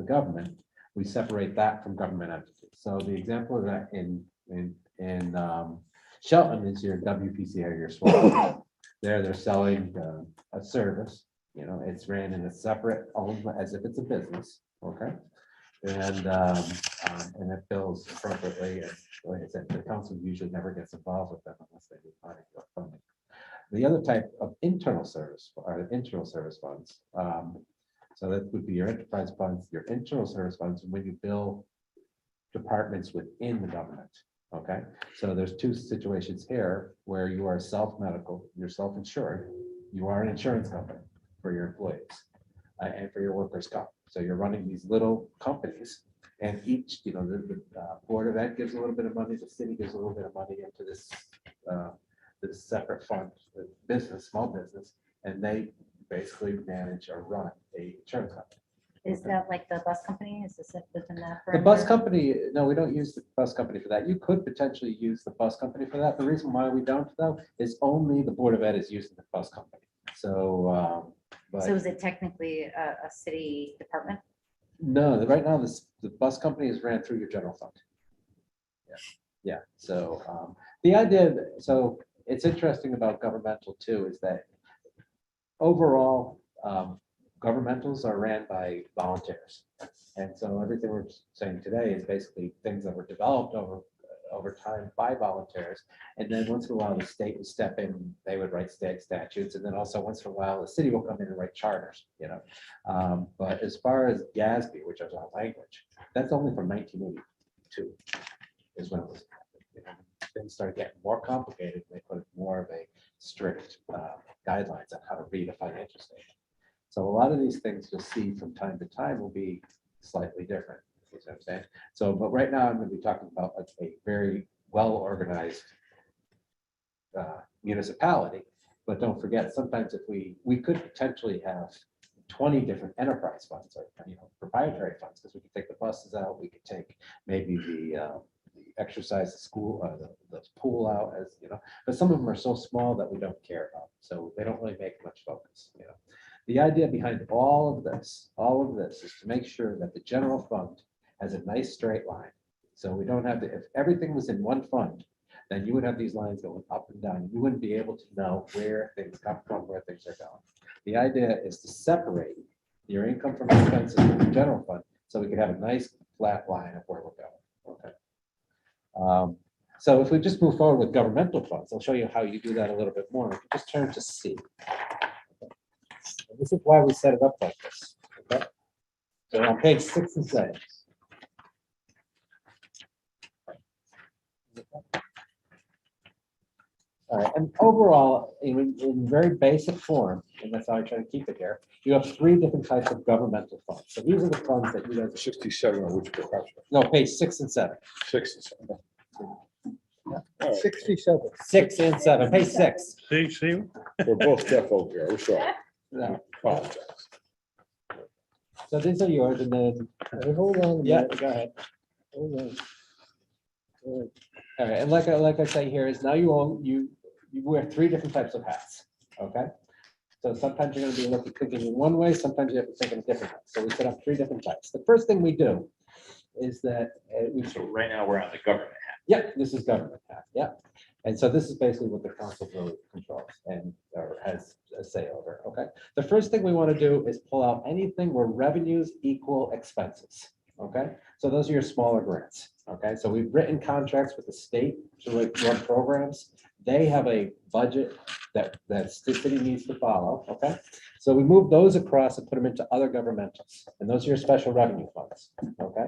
government, we separate that from government entities. So the example of that in Shelton is your WPC or your SWAT. They're selling a service. You know, it's ran in a separate, owned as if it's a business. Okay, and it bills appropriately. And like I said, the council usually never gets involved with them unless they need money or funding. The other type of internal service are internal service funds. So that would be your enterprise funds, your internal service funds, when you bill departments within the government. Okay, so there's two situations here where you are self-medical, you're self-insured, you are an insurance company for your employees and for your workers' comp. So you're running these little companies, and each, you know, the Board of Ed gives a little bit of money, the city gives a little bit of money into this separate fund, small business, and they basically manage or run a insurance company. Is that like the bus company? Is this within that? The bus parameter? company, no, we don't use the bus company for that. You could potentially use the bus company for that. The reason why we don't, though, is only the Board of Ed is using the bus company. So, but So is it technically a city department? no, right now, the bus company is ran through your general fund. Yeah. So the idea, so it's interesting about governmental too, is that overall, governmentals are ran by volunteers. And so everything we're saying today is basically things that were developed over time by volunteers. And then once in a while, the state would step in, they would write state statutes. And then also once in a while, the city will come in and write charters, you know. But as far as GASB, which is our language, that's only from 1982 is when it was. You know, things started getting more complicated. They put more of a strict guidelines on how to read a financial statement. So a lot of these things you'll see from time to time will be slightly different. You know what I'm saying? So, but right now I'm going to be talking about a very well-organized municipality. But don't forget, sometimes if we could potentially have 20 different enterprise funds, or, you know, proprietary funds, because we could take the buses out, we could take maybe the exercise, the school, the pool out, as you know. But some of them are so small that we don't care about, so they don't really make much focus. You know, the idea behind all of this is to make sure that the general fund has a nice straight line. So we don't have to, if everything was in one fund, then you would have these lines going up and down. You wouldn't be able to know where things come from, where things are going. The idea is to separate your income from expenses from the general fund, so we can have a nice flat line of where we're going. Okay. So if we just move forward with governmental funds, I'll show you how you do that a little bit more. If you just turn to C. This is why we set it up like this. Okay. So on page 6 and 7. All right, and overall, in very basic form, and that's how I try to keep it here, you have 3 different types of governmental funds. So these are the funds that you guys. 67 on which page? No, page 6 and 7. 6 and 7. 67. 6 and 7, page 6. See, We're both deaf over here. We're sorry. No. Apologize. So these are yours, and then, Hey, hold on. a yeah, minute. go ahead. Hold on. All right. All right, and like I say here is now you wear 3 different types of hats, okay? So sometimes you're gonna be looking, thinking in one way, sometimes you have to think in a different way. So we set up 3 different types. The first thing we do is that So right now, we're on the government half. yeah, this is government half, yeah. And so this is basically what the council really controls and or has a say over, okay? The first thing we want to do is pull out anything where revenues equal expenses, okay? So those are your smaller grants, okay? So we've written contracts with the state to run programs. They have a budget that the city needs to follow, okay? So we move those across and put them into other governmentals, and those are your special revenue funds, okay?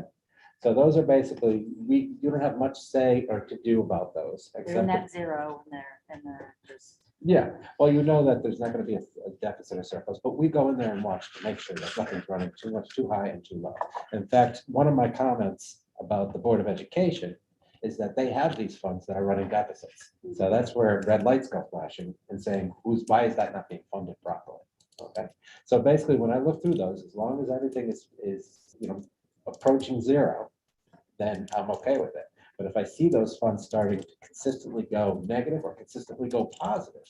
So those are basically, you don't have much say or to do about those. They're in except that zero and they're just. Yeah, well, you know that there's not gonna be a deficit or surplus, but we go in there and watch to make sure that nothing's running too much, too high and too low. In fact, one of my comments about the Board of Education is that they have these funds that are running deficits. So that's where red lights go flashing and saying, why is that not being funded properly? Okay, so basically, when I look through those, as long as everything is, approaching zero, then I'm okay with it. But if I see those funds starting to consistently go negative or consistently go positive,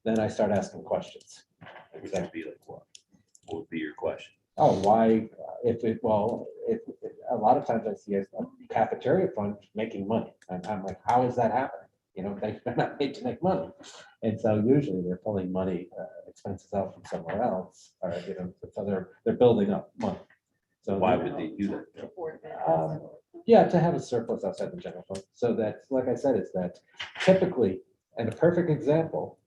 then I start asking questions. Which would be like what? What would be your question? Oh, why, if a lot of times I see a cafeteria fund making money, and I'm like, how is that happening? They're not paid to make money. And so usually they're pulling money, expenses out from somewhere else, or, so they're building up money. So Why would they do that? Yeah, to have a surplus outside the general fund. So that, like I said, is that typically, and a perfect example,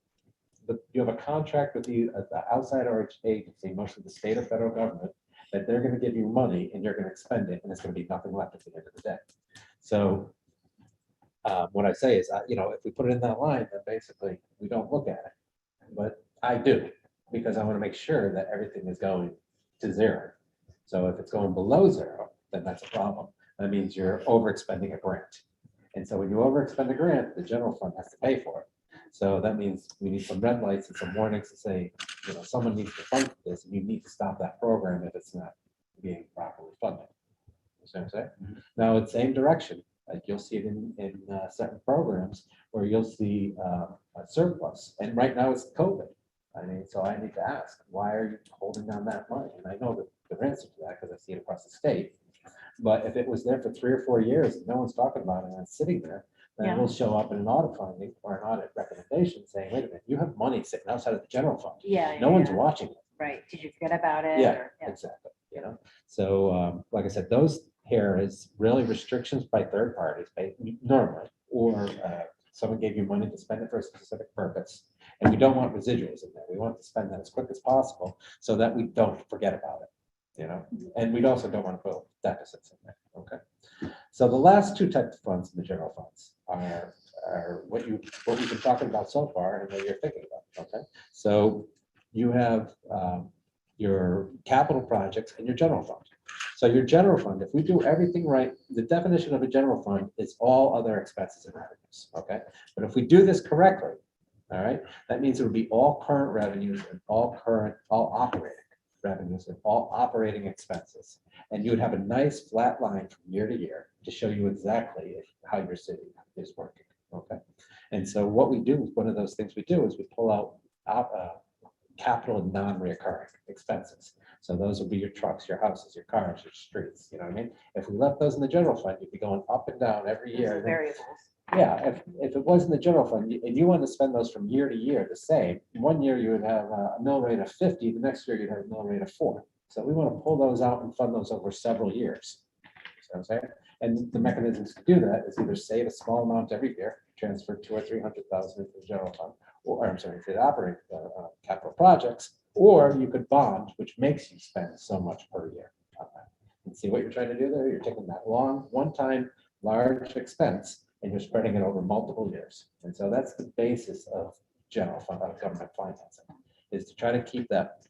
but you have a contract with the outside or agency, mostly the state or federal government, that they're gonna give you money and you're gonna expend it, and it's gonna be nothing left at the end of the day. So what I say is, if we put it in that line, then basically we don't look at it. But I do, because I wanna make sure that everything is going to zero. So if it's going below zero, then that's a problem. That means you're overexpending a grant. And so when you overexpend a grant, the general fund has to pay for it. So that means we need some red lights and some warnings to say, someone needs to fund this, and you need to stop that program if it's not being properly funded. You see what I'm saying? Now, it's same direction, like you'll see it in certain programs where you'll see a surplus. And right now it's COVID. So I need to ask, why are you holding down that money? And I know the answer to that because I see it across the state. But if it was there for 3 or 4 years, and no one's talking about it, and it's sitting there, then it'll show up in an audit finding or an audit recommendation saying, wait a minute, you have money sitting outside of the general fund. Yeah. No one's watching it. Right. Did you forget about it? Yeah, or- exactly. So like I said, those here is really restrictions by third parties, normally, or someone gave you money to spend it for a specific purpose. And we don't want residuals in there. We want to spend that as quick as possible so that we don't forget about it. And we also don't want to put deficits in there. Okay. So the last 2 types of funds in the general funds are what we've been talking about so far and what you're thinking about. Okay. So you have your capital projects and your general fund. So your general fund, if we do everything right, the definition of a general fund is all other expenses and revenues. Okay. But if we do this correctly, all right, that means it would be all current revenues and all operating revenues and all operating expenses. And you would have a nice flat line from year to year to show you exactly how your city is working. Okay. And so what we do, one of those things we do is we pull out capital and non-reoccurring expenses. So those will be your trucks, your houses, your cars, your streets. You know what I mean? If we left those in the general fund, you'd be going up and down every Those year. are variables. Yeah, if it was in the general fund and you want to spend those from year to year the same, one year you would have a mill rate of 50, the next year you'd have a mill rate of 4. So we want to pull those out and fund those over several years. You know what I'm saying? And the mechanisms to do that is either save a small amount every year, transfer 200,000 or 300,000 into the general fund, or I'm sorry, into the operating capital projects, or you could bond, which makes you spend so much per year on that. And see what you're trying to do there? You're taking that long, one-time large expense and you're spreading it over multiple years. And so that's the basis of general fund, government financing, is to try to keep that,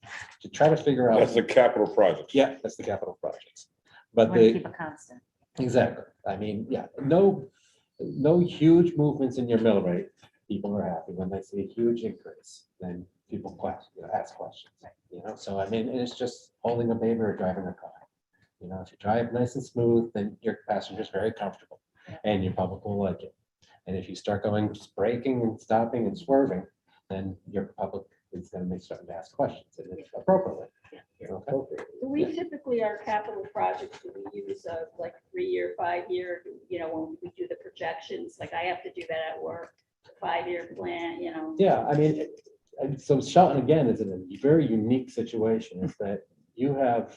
to try to figure out. That's the capital project. Yeah, that's the capital projects. But Want to the, keep a constant. exactly. I mean, yeah, no huge movements in your mill rate. People are happy when they see a huge increase. Then people ask questions. So I mean, it's just holding a baby or driving a car. If you drive nice and smooth, then your passenger's very comfortable, and your public will like it. And if you start going braking and stopping and swerving, then your public is gonna make starting to ask questions and it's appropriately. Okay. Do we typically, our capital projects, do we use a like 3-year, 5-year, when we do the projections, like I have to do that at work, 5-year plan, Yeah, I mean, and so Shelton again is in a very unique situation, is that you have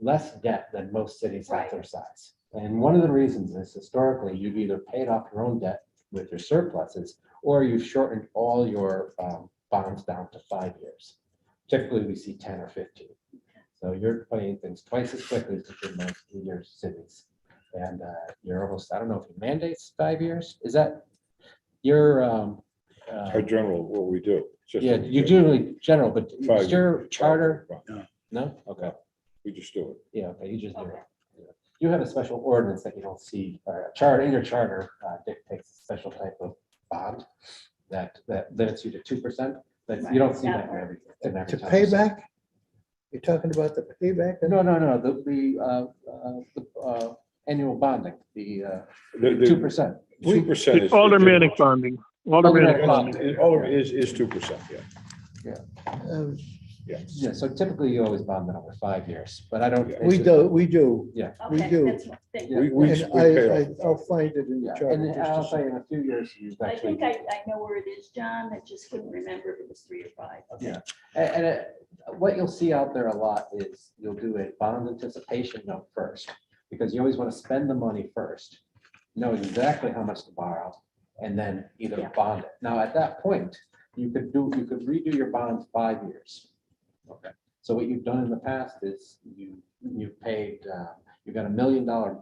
less debt than most cities have their size. And one of the reasons is historically, you've either paid off your own debt with your surpluses, or you've shortened all your bonds down to 5 years. Typically, we see 10 or 15. So you're paying things twice as quickly as your cities. And you're almost, I don't know if it mandates 5 years. Is that your? Our general, what we do. Just- Yeah, you generally general, but is 5 your years. charter? No. No? Okay. We just do it. Yeah, okay, you just do it. Okay. Yeah. You have a special ordinance that you don't see, or a charter, in your charter dictates a special type of bond that limits you to 2%, but you don't see that in every. in every To town. pay back? You're talking about the payback? No, the annual bonding, the 2%. 2% is. Aldermanic bonding, aldermanic Aldermanic bonding. All of it is 2%, yeah. Um, Yeah, so typically you always bond it over 5 years, but I don't. We do. Yeah. We Okay, do. that's one thing. Yeah. We And pay off. I'll find it in the Yeah, charter. and just a I'll say second. in a few years, you've I actually. think I know where it is, John, I just couldn't remember if it was 3 or 5. Okay. Yeah, and what you'll see out there a lot is you'll do a bond anticipation note first, because you always want to spend the money first, know exactly how much to borrow, and then either Yeah. bond it. Now, at that point, you could redo your bonds 5 years. Okay, so what you've done in the past is you've paid, you got $1 million bond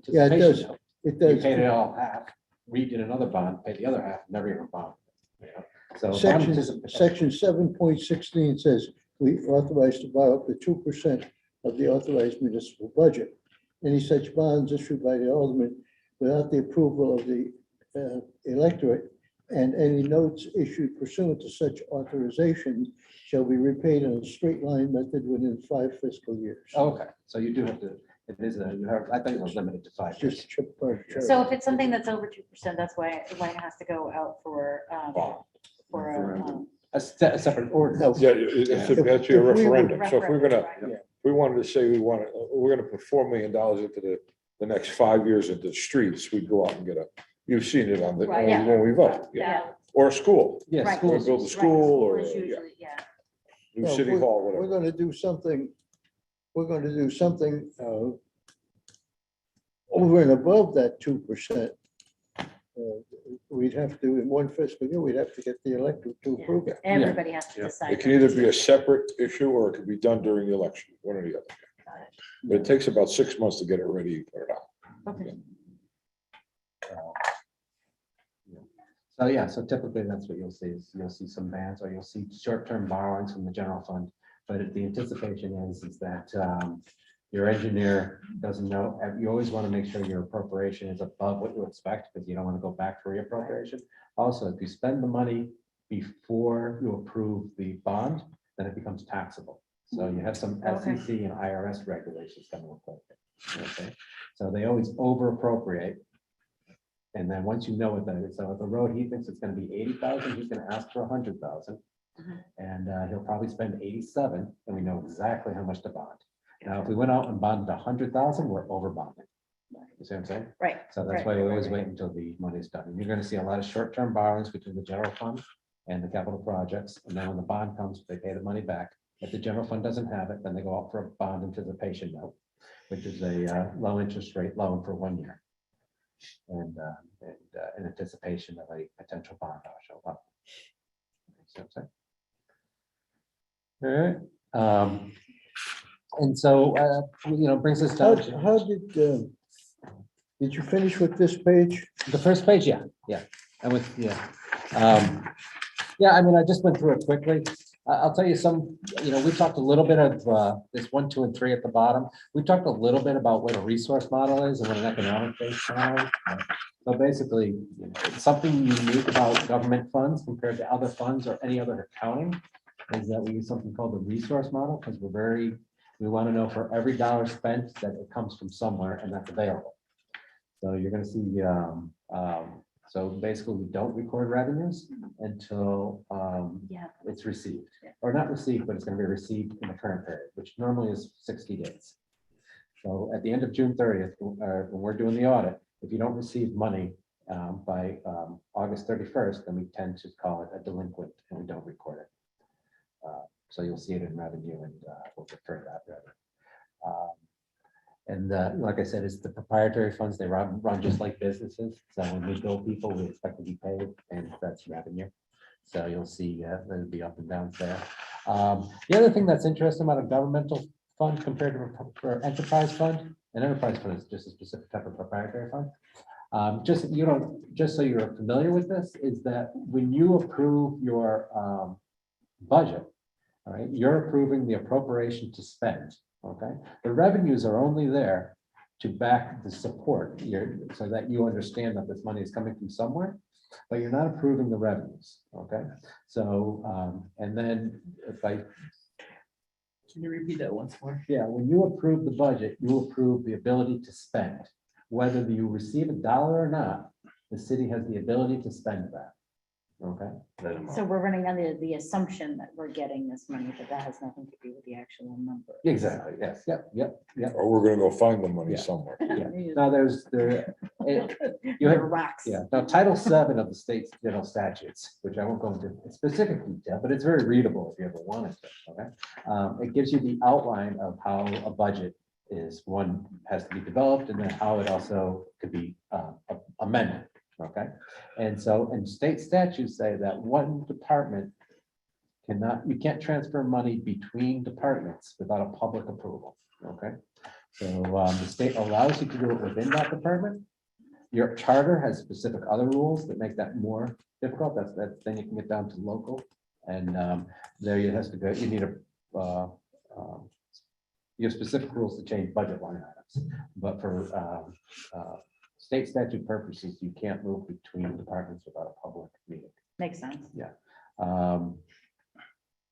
Yeah, it anticipation does. note. It You does. paid it all half, redid another bond, paid the other half, never even bond. You know? So bond Section, anticipation- section 7.16 says we authorize to borrow up to 2% of the authorized municipal budget. Any such bonds issued by the alderman without the approval of the electorate, and any notes issued pursuant to such authorization shall be repaid in a straight line method within 5 fiscal years. Okay, so you do have to, it is you have, I think it was limited to 5 years. Just chip part of the So charter. if it's something that's over 2%, that's why it has to go out for A separate ordinance. Yeah, it's actually a If we were- referendum. So if we're gonna, Referendum, right. if we wanted to say we're gonna put $4 million into the next 5 years into the streets, we'd go out and get you've seen it on the, Right, yeah. when we vote. Yeah. Yeah. Or a school, Yeah, Right. schools. build a Right, school or, is yeah, usually, yeah. new No, city we're- hall, We're whatever. gonna do something, over and above that 2%. We'd have to, in one fiscal year, we'd have to get the electorate to approve it. Everybody has to Yeah. decide. It can either be a separate issue or it could be done during the election, one or the other. But it takes about 6 months to get it ready and put it out. Okay. So yeah, so typically that's what you'll see is you'll see some bans or you'll see short-term borrowings from the general fund. But if the anticipation is that your engineer doesn't know, you always want to make sure your appropriation is above what you expect because you don't want to go back for reappropriation. Also, if you spend the money before you approve the bond, then it becomes taxable. So you have some Okay. SEC and IRS regulations coming into play. Okay, so they always over appropriate. And then once you know what that is, so if the road, he thinks it's gonna be 80,000, he's gonna ask for 100,000. Mhm. And he'll probably spend 87, and we know exactly how much to bond. Now, if we went out and bonded 100,000, we're over bonding. You see what I'm saying? Right. So that's Right, why we right, always right, wait until the money's done. And you're gonna see a lot of short-term borrowings between the general fund and the capital projects. And then when the bond comes, they pay the money back. If the general fund doesn't have it, then they go out for a bond anticipation note, which is a low interest rate loan for 1 year. And in anticipation of a potential bond I'll show up. See what I'm saying? All right. And so, brings us down to How did you finish with this page? the first page. Yeah. I went, yeah. I mean, I just went through it quickly. I'll tell you some, we talked a little bit of this 1, 2, and 3 at the bottom. We talked a little bit about what a resource model is and what an economic based model is. So basically, it's something unique about government funds compared to other funds or any other accounting is that we use something called the resource model because we want to know for every dollar spent that it comes from somewhere and that's available. So you're going to see So basically, we don't record revenues until Yeah. it's received, Yeah. or not received, but it's going to be received in the current period, which normally is 60 days. So at the end of June 30th, when we're doing the audit, if you don't receive money by August 31st, then we tend to call it a delinquent and we don't record it. So you'll see it in revenue and we'll defer that revenue. And like I said, it's the proprietary funds, they run just like businesses. So when we bill people, we expect to be paid, and that's revenue. So you'll see there'll be up and downs there. The other thing that's interesting about a governmental fund compared to an enterprise fund, an enterprise fund is just a specific type of proprietary fund. Just so you're familiar with this, is that when you approve your budget, all right, you're approving the appropriation to spend. Okay, the revenues are only there to back the support so that you understand that this money is coming from somewhere, but you're not approving the revenues. Okay, so and then if I Can you repeat that once more? yeah, when you approve the budget, you approve the ability to spend. Whether you receive a dollar or not, the city has the ability to spend that. Okay. Let 'em So know. we're running under the assumption that we're getting this money, but that has nothing to do with the actual number. Exactly. Yes. Yep. Or we're gonna go find the money Yeah. somewhere. Yeah. Now you There have are rocks. Yeah, now Title VII of the state's general statutes, which I won't go into specific detail, but it's very readable if you ever wanted to, okay? It gives you the outline of how a budget is, one has to be developed, and then how it also could be amended, okay? And state statutes say that one department you can't transfer money between departments without a public approval, okay? So the state allows you to do it within that department. Your charter has specific other rules that make that more difficult. Then you can get down to local, and there you has to go. You need you have specific rules to change budget line items, but for state statute purposes, you can't move between departments without a public meeting. Makes sense.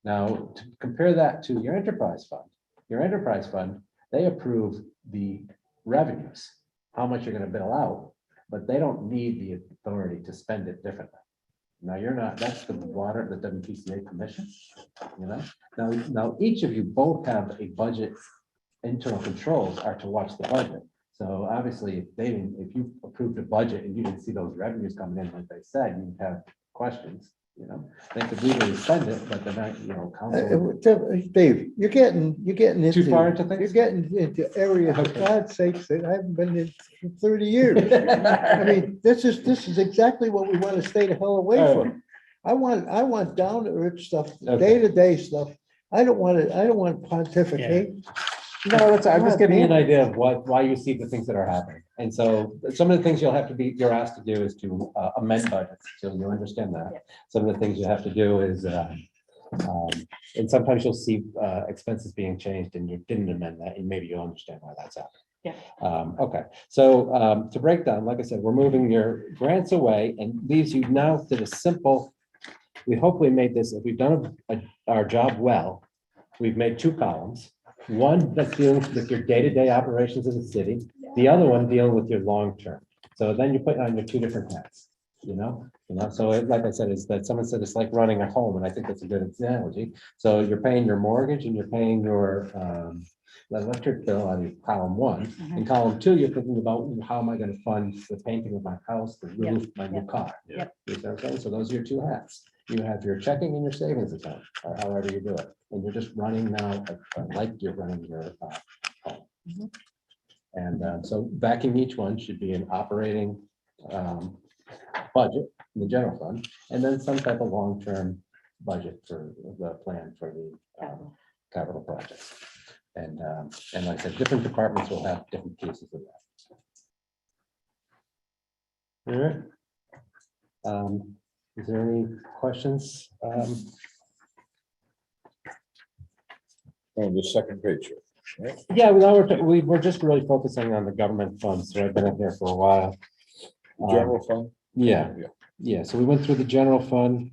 Now, to compare that to your enterprise fund, they approve the revenues, how much you're going to bill out, but they don't need the authority to spend it differently. Now, that's the WPCA commission, you know? Now each of you both have a budget, internal controls are to watch the budget. So obviously, if you approved a budget and you didn't see those revenues coming in like they said, you'd have questions, you know? They could legally spend it, but they're not, council. Dave, you're getting into. Too far into things? You're getting into areas, for God's sakes, that I haven't been in for 30 years. I mean, this is exactly what we want to stay the hell away from. I want down to earth stuff, Okay. day-to-day stuff. I don't want to pontificate. No, I'm just giving you an idea of why you see the things that are happening. And so some of the things you're asked to do is to amend budgets, so you understand that. Yeah. Some of the things you have to do is, and sometimes you'll see expenses being changed and you didn't amend that, and maybe you'll understand why that's happening. Yeah. Okay, so to break down, like I said, we're moving your grants away and leaves you now to the simple. We hopefully made this, if we've done our job well, we've made two columns. One that's dealing with your day-to-day operations as a city, the other one dealing with your long-term. So then you put on your two different hats, you know? So like I said, is that someone said it's like running a home, and I think that's a good analogy. So you're paying your mortgage and you're paying your electric bill on column one. In column two, you're thinking about how am I going to fund the painting of my house, the roof, my new car. Yep. You see what I'm saying? So those are your two hats. You have your checking and your savings account, or however you do it, and you're just running now like you're running your home. Mhm. And so backing each one should be an operating budget in the general fund, and then some type of long-term budget for the plan for the capital projects. And like I said, different departments will have different pieces of that. All right. Is there any questions? On the second page. Yeah, we're just really focusing on the government funds. So I've been in here for a while. General fund? Yeah. So we went through the general fund.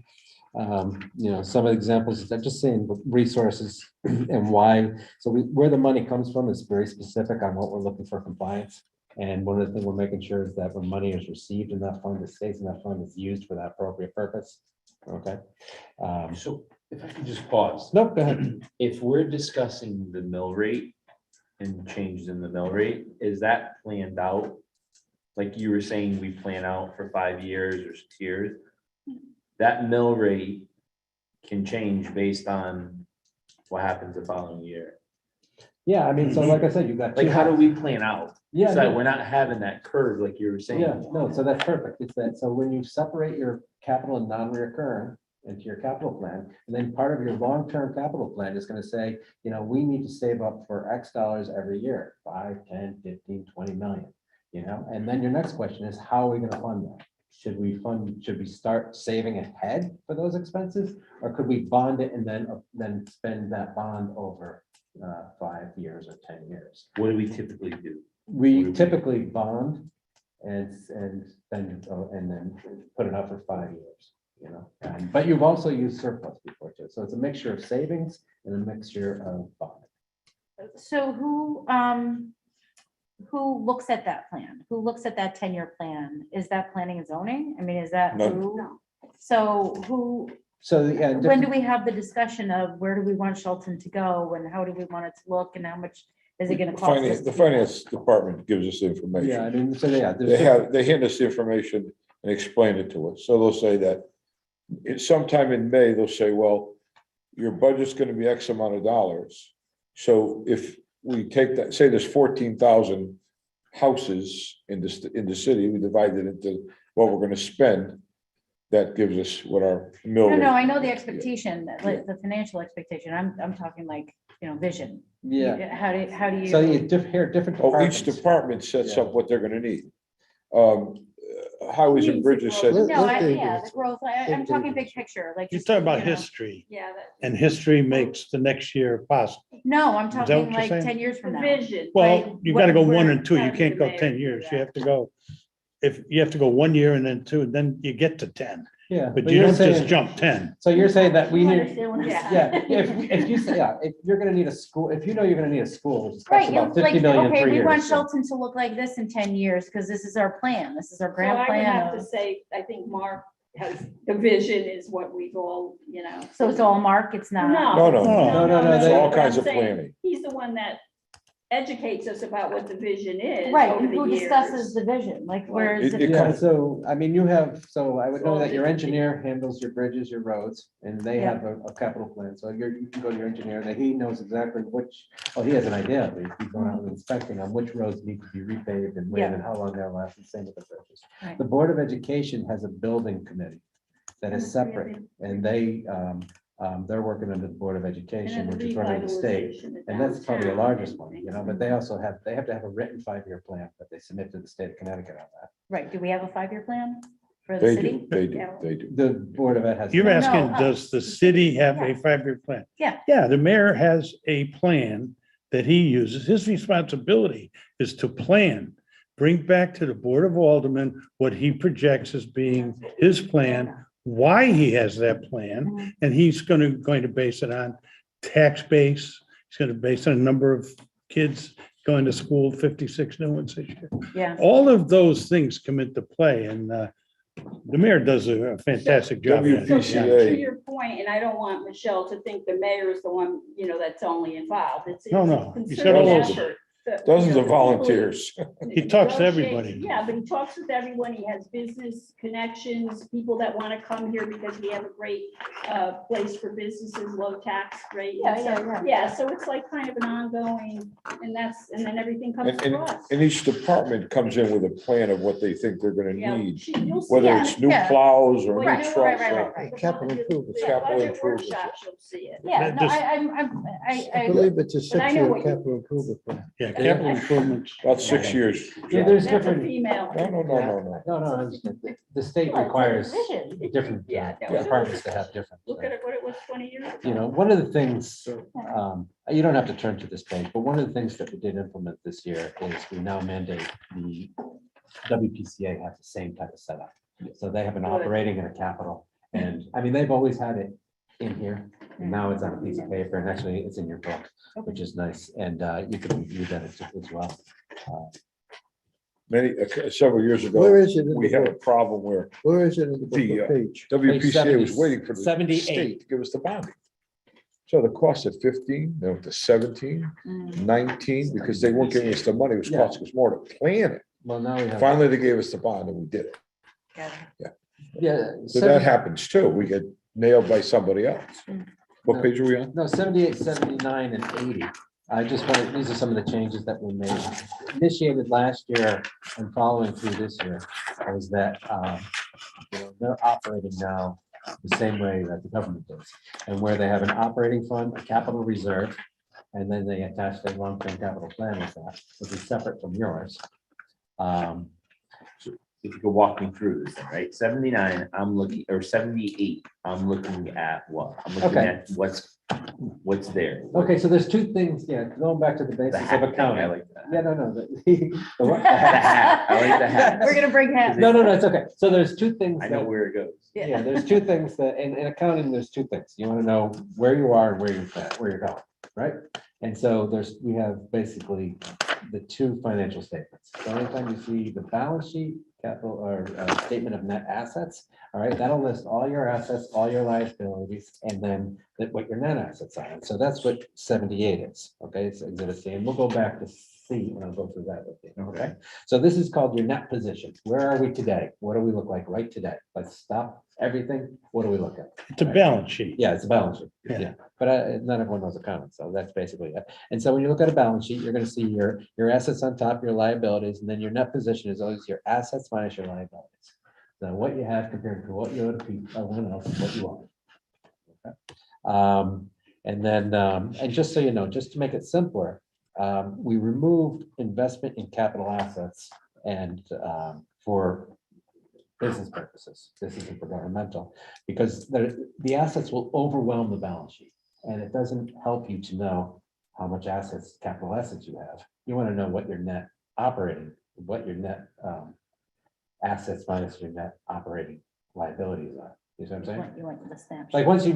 Some of the examples that just saying resources and why. So where the money comes from is very specific on what we're looking for compliance. And one of the things we're making sure is that when money is received in that fund, it stays in that fund, it's used for that appropriate purpose. Okay. So if I could just pause, Nope, go ahead. if we're discussing the mill rate and changes in the mill rate, is that planned out? Like you were saying, we plan out for 5 years or 6 years. That mill rate can change based on what happens the following year. Yeah, I mean, so like I said, you've got. Like, two how do halves. we plan out? Yeah, So that no. we're not having that curve like you were saying. Yeah, no, so that's perfect. It's that, so when you separate your capital and non-reoccurring into your capital plan, and then part of your long-term capital plan is gonna say, you know, we need to save up for X dollars every year, 5, 10, 15, 20 million, you know? And then your next question is, how are we gonna fund that? Should we start saving ahead for those expenses? Or could we bond it and then spend that bond over 5 years or 10 years? What do we typically do? We typically bond and then put it up for 5 years, you know, but you've also used surplus before too. So it's a mixture of savings and a mixture of bond. So who looks at that plan? Who looks at that 10-year plan? Is that planning and zoning? I mean, is that No. who? So who, So, yeah. when do we have the discussion of where do we want Shelton to go and how do we want it to look and how much is it gonna cost us? The finance department gives us the information. Yeah, I mean, so yeah. They hand us the information and explain it to us. So they'll say that sometime in May, they'll say, well, your budget's gonna be X amount of dollars. So if we take that, say there's 14,000 houses in the city, we divide it into what we're gonna spend. That gives us what our mill. No, rate- I know the expectation, like the financial expectation. I'm talking like, vision. Yeah, How do you? so you hear different Oh, each departments. department sets Yeah. up what they're gonna need. Highways and bridges said, Let- No, let David- the growth, I'm talking big picture, like. You're just, talking about you know. history, Yeah, and history makes the next year possible. No, I'm Is that what talking you're like saying? 10 years the from now. vision. Well, you gotta go What- 1 where- and 2. You Having can't the go mayor 10 do years. You that. have to go, if you have to go 1 year and then 2, and then you get to 10, Yeah. but you you're don't just saying- jump 10. So you're saying that we You need, understand what I'm Yeah. saying? yeah, if you say, yeah, if you're gonna need a school, if you know you're gonna need a school, which Right, costs you about like, 50 million in okay, 3 we want years. Shelton to look like this in 10 years, because this is our plan. This is our So grand I would plan. have to of- say, I think Mark has, the vision is what we've all, So it's all Mark, it's not. No, no. No, It's they- all but kinds I'm of saying planning. He's the one that educates us about what the vision is. Right, over and the who years. discusses the vision, like where is It it? Yeah, comes- so, I mean, you have, so I would know that your engineer handles your bridges, your roads, and they have a capital plan. So you can go to your engineer, and he knows exactly which, well, he has an idea, at least. He's going out and inspecting on which roads need to be repaved and when Yeah. and how long they'll last, and same with the bridges. Right. The Board of Education has a building committee that is separate, and they're working under the Board of Education, And then which is running the state. revitalization of And that's probably the downtown, largest one, things. but they also have to have a written 5-year plan that they submit to the state of Connecticut on that. Right, do we have a 5-year plan for the They city? do, they do, Yeah. they do. The Board of Ed has. You're No, asking, no, does the city have a Yeah. 5-year plan? Yeah. Yeah, the mayor has a plan that he uses. His responsibility is to plan, bring back to the Board of Aldermen what he projects as being his plan, why he has that plan, Mhm. and he's going to base it on tax base. He's going to base it on a number of kids going to school, 56 new ones this year. Yeah, All of those things come into play, and the mayor does a fantastic job. of that. So WPCA. to your point, and I don't want Michelle to think the mayor is the one, that's only involved. It's No, it's no, a he's concerted got effort that, Dozens you of know, volunteers. He talks to negotiate- everybody. Yeah, but he talks with everyone. He has business connections, people that want to come here because we have a great place for businesses, low tax rate. Yeah, and so- yeah. Yeah, so it's like kind of an ongoing, and then everything comes And, to and, us. and each department comes in with a plan of what they think they're gonna Yeah, need, you'll see whether it. it's new Yeah. plows or Well, new you know, trucks. right, or- right, right. The Capital budget- improvements. the Capital budget improvements, workshops, you'll see it. yeah, no, Just- I I, believe it's a But I know 6-year what you- capital improvement plan. Yeah, capital improvements. About 6 years. Yeah, there's That's a different. female. No. No, I understand. The state Well, it's a requires vision. different Yeah, no, departments to have different. Look at it, what it was 20 years ago. One of the things, you don't have to turn to this page, but one of the things that we did implement this year is we now mandate the WPCA have the same type of setup. So they have an Good. operating and a capital. And I mean, they've always had it in here. And now it's on a piece of paper, and actually it's in your book, which is nice. And you can review that as well. several years ago, Where is it in we the had a book? problem where Where is it in the book, The, what page? WPCA was 70, waiting for the 78. state to give us the bonding. So the cost of 15, then went to 17, 19, because they weren't giving us the money, it was Yeah. costing us more to plan it. Well, now we have. Finally, they gave us the bond and we did it. Yeah. So that happens too. We get nailed by somebody else. What No. page are we on? No, 78, 79, and 80. I just wanted, these are some of the changes that we made. Initiated last year and following through this year was that they're operating now the same way that the government does. And where they have an operating fund, a capital reserve, and then they attach their long-term capital plan with that, which is separate from yours. If you could walk me through this, thing, right? 79, I'm looking, or 78, I'm looking at what? I'm looking Okay. at what's there. Okay, so there's two things, going back to the The basics hat of thing, I accounting. like that. Yeah, no. The hat, I like the hat. We're gonna bring hats. No, it's okay. So there's two things. I know that- where it goes. Yeah, there's two things that, in accounting, there's two things. You want to know where you are and where you're going, right? And so we have basically the two financial statements. So anytime you see the balance sheet, capital or statement of net assets, all right, that'll list all your assets, all your liabilities, and then what your net assets are. And so that's what 78 is, okay? So exhibit C, and we'll go back to C and I'll go through that with you, okay? So this is called your net position. Where are we today? What do we look like right today? Let's stop everything. What do we look at? It's a balance sheet. Yeah, it's a balance sheet. Yeah. Yeah, but none everyone knows accounting, so that's basically it. And so when you look at a balance sheet, you're gonna see your assets on top, your liabilities, and then your net position is always your assets minus your liabilities. So what you have compared to what you owe to people, everyone else, is what you owe. Okay. And then, and just so you know, just to make it simpler, we removed investment in capital assets and for business purposes. This isn't for governmental, because the assets will overwhelm the balance sheet. And it doesn't help you to know how much assets, capital assets you have. You want to know what your net operating, what your net assets minus your net operating liabilities are. You see what I'm saying? You went to the snapshot. Like once you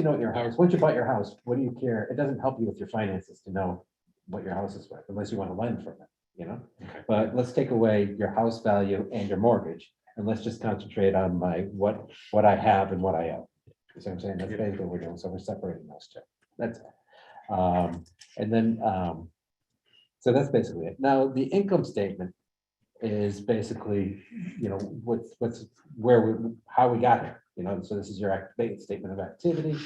know your house, once you bought your house, what do you care? It doesn't help you with your finances to know what your house is worth, unless you want to lend from it, you know? But let's take away your house value and your mortgage, and let's just concentrate on what I have and what I owe. You see what I'm saying? That's basically what we're doing. So we're separating those two. That's, and then, so that's basically it. Now, the income statement is basically, how we got here, so this is your statement of activity,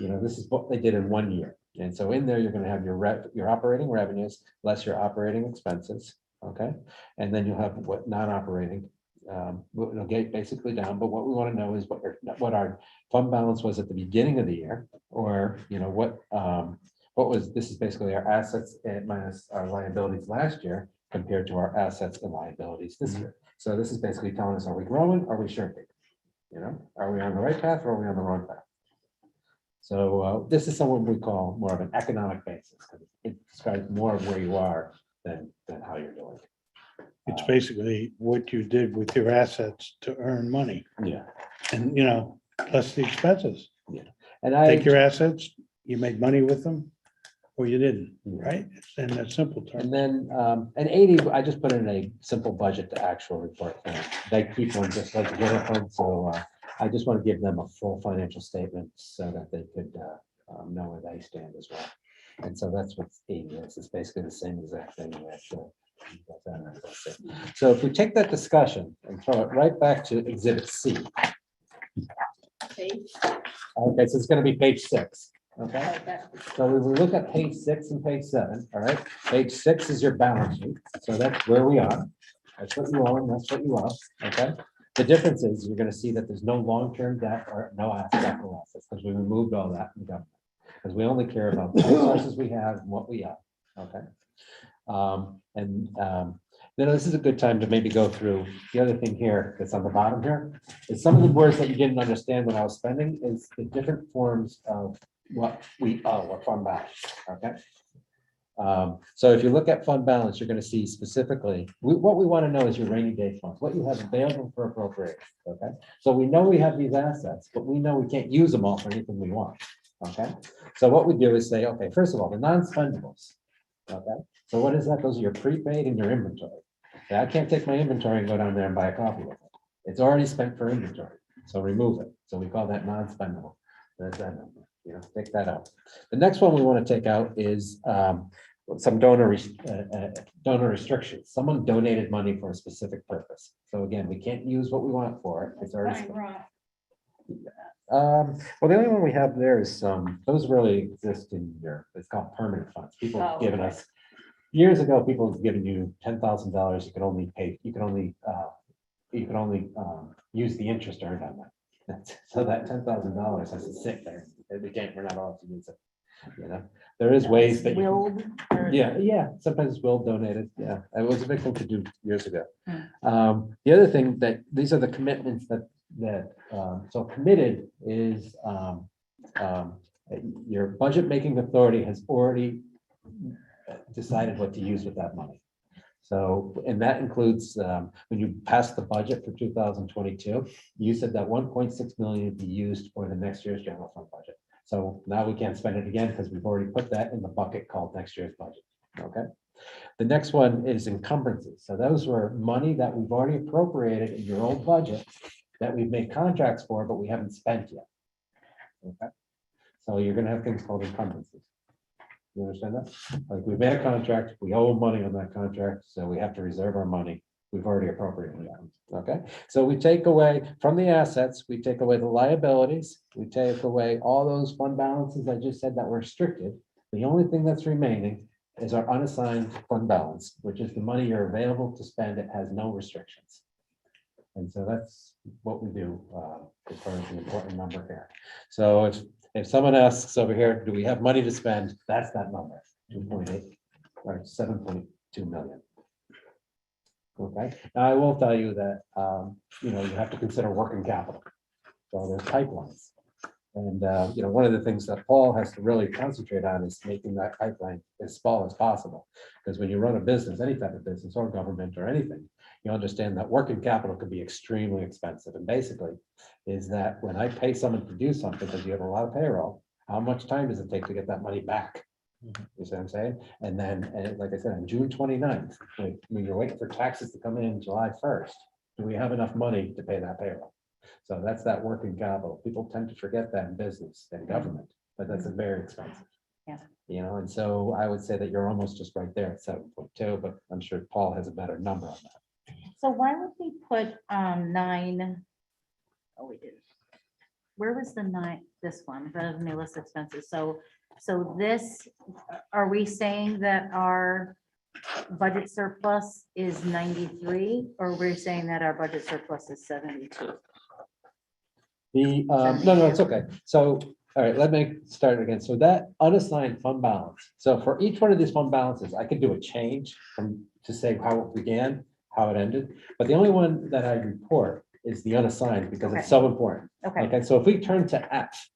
this is what they did in 1 year. And so in there, you're gonna have your operating revenues, less your operating expenses, okay? And then you'll have what non-operating, it'll get basically down, but what we wanna know is what our fund balance was at the beginning of the year, or, this is basically our assets and minus our liabilities last year, compared to our assets and liabilities this year. So this is basically telling us, are we growing? Are we shrinking? Are we on the right path or are we on the wrong path? So this is something we call more of an economic basis, because it describes more of where you are than how you're doing. It's basically what you did with your assets to earn money Yeah. and, plus the expenses. And Take your assets, you made money with them, or you didn't, right? It's in a simple term. And then, and 80, I just put in a simple budget to actual report. They keep one just like the general fund, so I just want to give them a full financial statement so that they could know where they stand as well. And so that's what 80 is. It's basically the same exact thing. So if we take that discussion and throw it right back to Exhibit C. Page. Okay, so it's going to be page 6. Okay. Okay. So if we look at page 6 and page 7, all right, page 6 is your balance sheet. So that's where we are. That's what you own, that's what you owe, okay? The difference is you're gonna see that there's no long-term debt or no capital assets, because we removed all that from the government. Because we only care about the resources we have and what we owe, okay? Then this is a good time to maybe go through the other thing here that's on the bottom here. Is some of the words that you didn't understand when I was spending is the different forms of what we owe or fund balance, okay? So if you look at fund balance, you're going to see specifically, what we want to know is your rainy day funds, what you have available for appropriation, okay? So we know we have these assets, but we know we can't use them all for anything we want, okay? So what we do is say, okay, first of all, the non-spendables, okay? So what is that? Those are your prepaid and your inventory. Yeah, I can't take my inventory and go down there and buy a coffee with it. It's already spent for inventory, so remove it. So we call that non-spendable. That's that number, take that out. The next one we want to take out is some donor restrictions. Someone donated money for a specific purpose. So again, we can't use what we want for it. It's already. Fine, right. Well, the only one we have there is those really exist in Europe. It's called permanent funds. People have Oh, given okay. us, years ago, people have given you $10,000. You could only use the interest earned on that. So that $10,000 has to sit there. We're not allowed to use it. There is ways that. Willed. or- Yeah, sometimes will donated. Yeah, it was a big thing to do years ago. Hmm. The other thing that these are the commitments that so committed is your budget making authority has already decided what to use with that money. So, and that includes when you pass the budget for 2022, you said that 1.6 million would be used for the next year's general fund budget. So now we can't spend it again because we've already put that in the bucket called next year's budget. Okay. The next one is encumbrances. So those were money that we've already appropriated in your old budget that we've made contracts for, but we haven't spent yet. Okay. So you're going to have things called encumbrances. You understand that? Like we made a contract, we owe money on that contract, so we have to reserve our money. We've already appropriated it. Okay. So we take away from the assets, we take away the liabilities, we take away all those fund balances I just said that were restricted. The only thing that's remaining is our unassigned fund balance, which is the money you're available to spend. It has no restrictions. And so that's what we do as far as the important number here. So if someone asks over here, do we have money to spend? That's that number, 2.8 or 7.2 million. Okay, now I will tell you that, you have to consider working capital. So there's pipelines. And, one of the things that Paul has to really concentrate on is making that pipeline as small as possible. Because when you run a business, any type of business or government or anything, you understand that working capital can be extremely expensive. And basically is that when I pay someone to do something, because you have a lot of payroll, how much time does it take to get that money back? You see what I'm saying? And then, like I said, on June 29th, when you're waiting for taxes to come in July 1st, do we have enough money to pay that payroll? So that's that working capital. People tend to forget that in business and government, but that's very expensive. Yeah. And so I would say that you're almost just right there at 7.2, but I'm sure Paul has a better number on that. So why would we put 9? Oh, we did. Where was the 9? This one, revenue list expenses. So this, are we saying that our budget surplus is 93, or we're saying that our budget surplus is 72? No, it's okay. So, all right, let me start again. So that unassigned fund balance. So for each one of these fund balances, I could do a change to say how it began, how it ended. But the only one that I report is the unassigned because it's so important. Okay, so if we turn to F,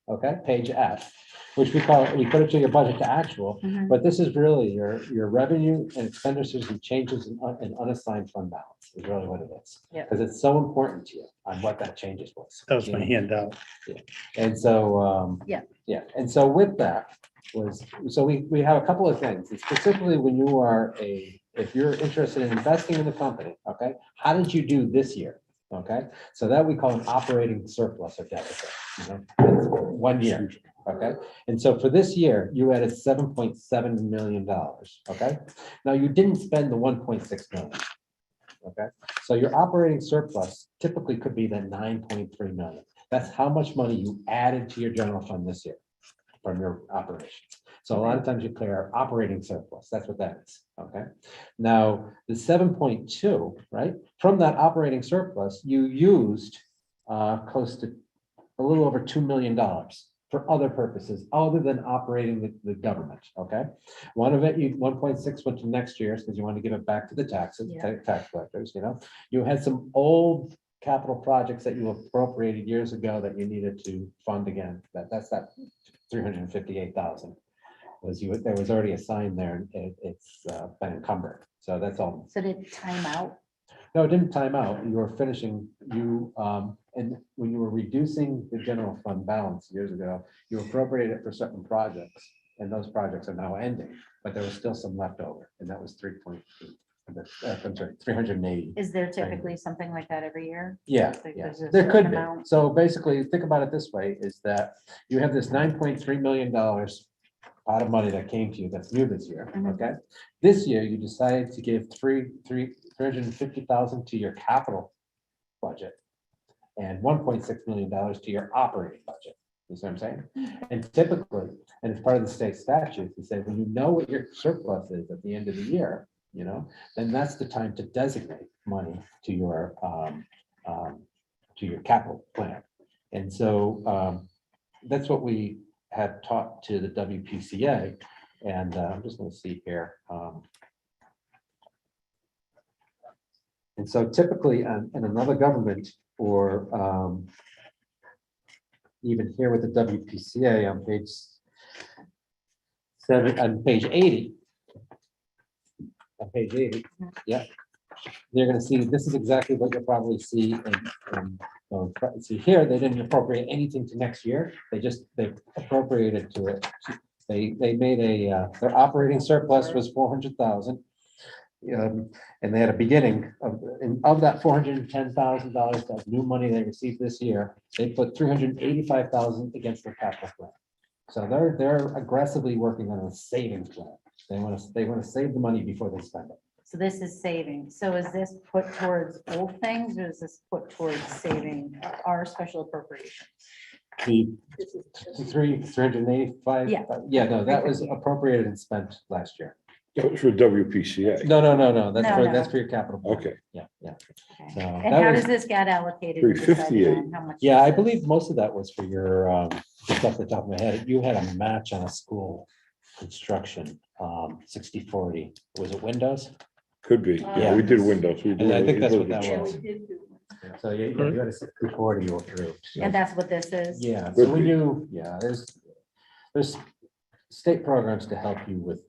page F, which we put it to your budget to actual, but this is really your revenue and expenditures and changes in unassigned fund balance is really what it is. Because it's so important to you on what that changes was. That was my handout. And so, and so with that so we have a couple of things, and specifically when you are if you're interested in investing in the company, how did you do this year? So that we call an operating surplus or deficit, that's 1 year. And so for this year, you added $7.7 million. Now you didn't spend the 1.6 million. So your operating surplus typically could be the 9.3 million. That's how much money you added to your general fund this year from your operations. So a lot of times you clear our operating surplus. That's what that is. Now the 7.2, right? From that operating surplus, you used close to a little over $2 million for other purposes other than operating the government. One of it, 1.6 went to next year's because you want to give it back to the tax collectors. You had some old capital projects that you appropriated years ago that you needed to fund again. That's that 358,000. There was already a sign there, and it's been encumbered. So that's all. So did it time out? No, it didn't time out. You were finishing, and when you were reducing the general fund balance years ago, you appropriated it for certain projects, and those projects are now ending, but there was still some left over, and that was 3.8. I'm sorry, 380. Is there typically something like that every year? Yeah, Like yeah, there's a there could certain be. amount? So basically, think about it this way, is that you have this $9.3 million pot of money that came to you, that's new this year, Mhm. okay? This year, you decided to give 350,000 to your capital budget and $1.6 million to your operating budget. You see what I'm saying? And typically, and it's part of the state statute, you say, when you know what your surplus is at the end of the year, then that's the time to designate money to your capital plan. And so that's what we have taught to the WPCA. And I'm just going to see here. And so typically in another government or even here with the WPCA on page 80. On page 80, yeah. They're gonna see, this is exactly what you'll probably see see here, they didn't appropriate anything to next year. They appropriated to it. They made their operating surplus was 400,000. And they had a beginning of that $410,000, that new money they received this year, they put 385,000 against their capital plan. So they're aggressively working on a savings plan. They want to save the money before they spend it. So this is saving. So is this put towards old things or is this put towards saving our special appropriations? The This is just- 385. Yeah. Yeah, no, that was appropriated and spent last year. That was for WPCA. No. That's No, for, no. that's for your capital. plan. Okay. Yeah. Okay. So And that how was- does this get allocated? and decided 358. on how much Yeah, I this is? believe most of that was for your, just off the top of my head, you had a match on a school construction, 60/40. Was it windows? Could be. Yeah, we did windows. We Yeah, I think that's what that Yeah, was. we did do. So you had a 60/40 you approved. so- And that's what this is? Yeah, so we knew, there's state programs to help you with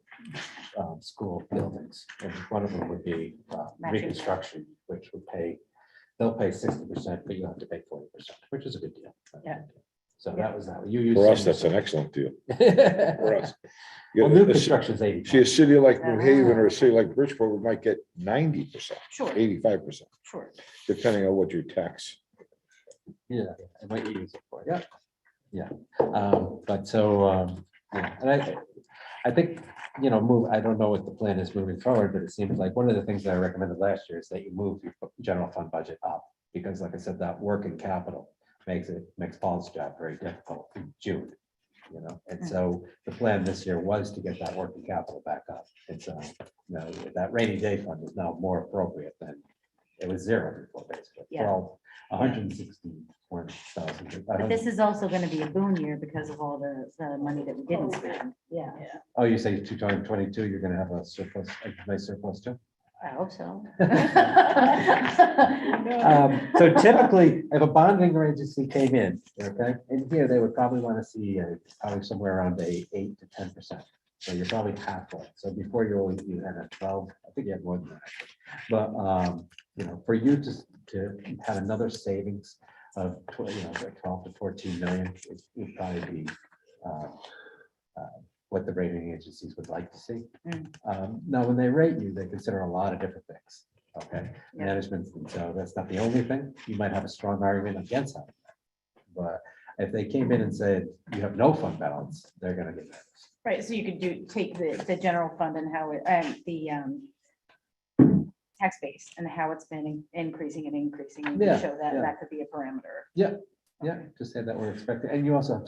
school buildings. And one of them would be Matching. reconstruction, which would they'll pay 60%, but you have to pay 40%, which is a good deal. Yeah. So that was that. You use. For us, that's an excellent deal. For For us. You Well, get new a- construction is 80. See, a city like New Haven or a city like Bridgeport, we might get 90%, Sure, 85%, sure. depending on what you tax. Yeah, and what you use it for, yeah. Yeah, but so, yeah, and I think, I don't know what the plan is moving forward, but it seems like one of the things that I recommended last year is that you move your general fund budget up. Because like I said, that working capital makes Paul's job very difficult in June. And so the plan this year was to get that working capital back up. And so, that rainy day fund is now more appropriate than it was zero before, basically. Yeah. 161,000. But this is also going to be a boom year because of all the money that we didn't spend. Yeah, Oh, you say 2022, you're gonna have a surplus, a nice surplus too? I hope so. So typically, if a bonding agency came in, okay, and here they would probably want to see probably somewhere around 8 to 10%. So you're probably halfway. So before you had a 12, I think you had more than that. But for you to have another savings of 12 to 14 million, it would probably be what the rating agencies would like to see. Now, when they rate you, they consider a lot of different things. Okay, Yeah. management, and so that's not the only thing. You might have a strong argument against having that. But if they came in and said you have no fund balance, they're gonna get nervous. Right, so you could take the general fund and how it, the tax base and how it's been increasing and increasing. And you Yeah, show that, yeah. that could be a parameter. Yeah, just say that we're expecting, and you also have,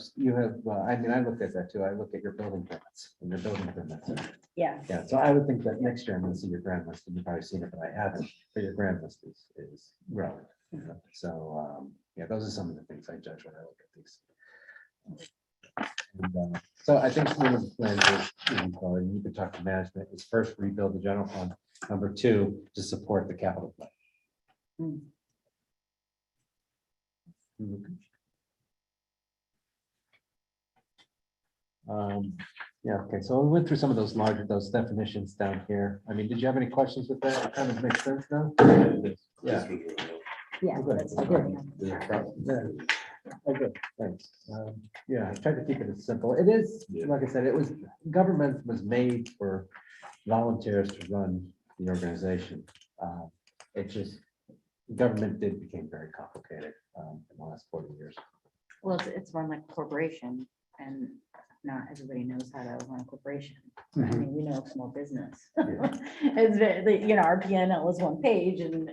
I mean, I looked at that too. I looked at your building permits and your building permits. Yeah, Yeah, so I would think that next year I'm gonna see your grand list, and you've probably seen it, but I haven't, but your grand list is growing. So, yeah, those are some of the things I judge when I look at these. And, so I think one of the plans is, and you can talk to management, is first rebuild the general fund. Number 2, to support the capital plan. Yeah, okay, so we went through some of those definitions down here. I mean, did you have any questions with that? It kind of makes sense now? Yeah. yeah. Okay. that's Okay. good. Yeah. Okay, thanks. Yeah, I tried to keep it as simple. It is, like I said, government was made for volunteers to run, the organization. It just, government became very complicated in the last 40 years. Well, it's run like a corporation and not everybody knows how to run a corporation. I mean, we know small business. It's very, our P&L is one page and.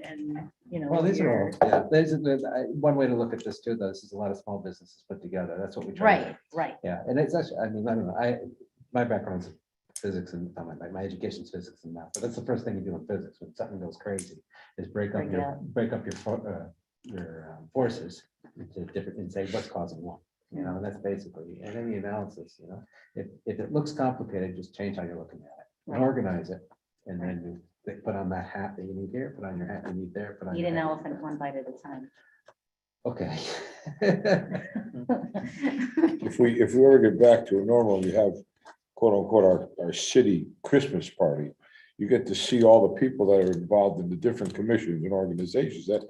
Well, these are all, your- one way to look at this too, though, this is a lot of small businesses put together. That's what we try to do. Right. Yeah, and it's actually, I mean, I don't know, my background's in physics and my education's physics and math, but that's the first thing you do in physics when something goes crazy is break up your forces into different and say what's causing what. And that's basically, and any analysis, if it looks complicated, just change how you're looking at it, and organize it, and then you put on that hat that you need here, put on your hat you need there, put on. Eat your an hat. elephant one bite at a time. Okay. If we ever get back to a normal, we have quote unquote our city Christmas party, you get to see all the people that are involved in the different commissions and organizations that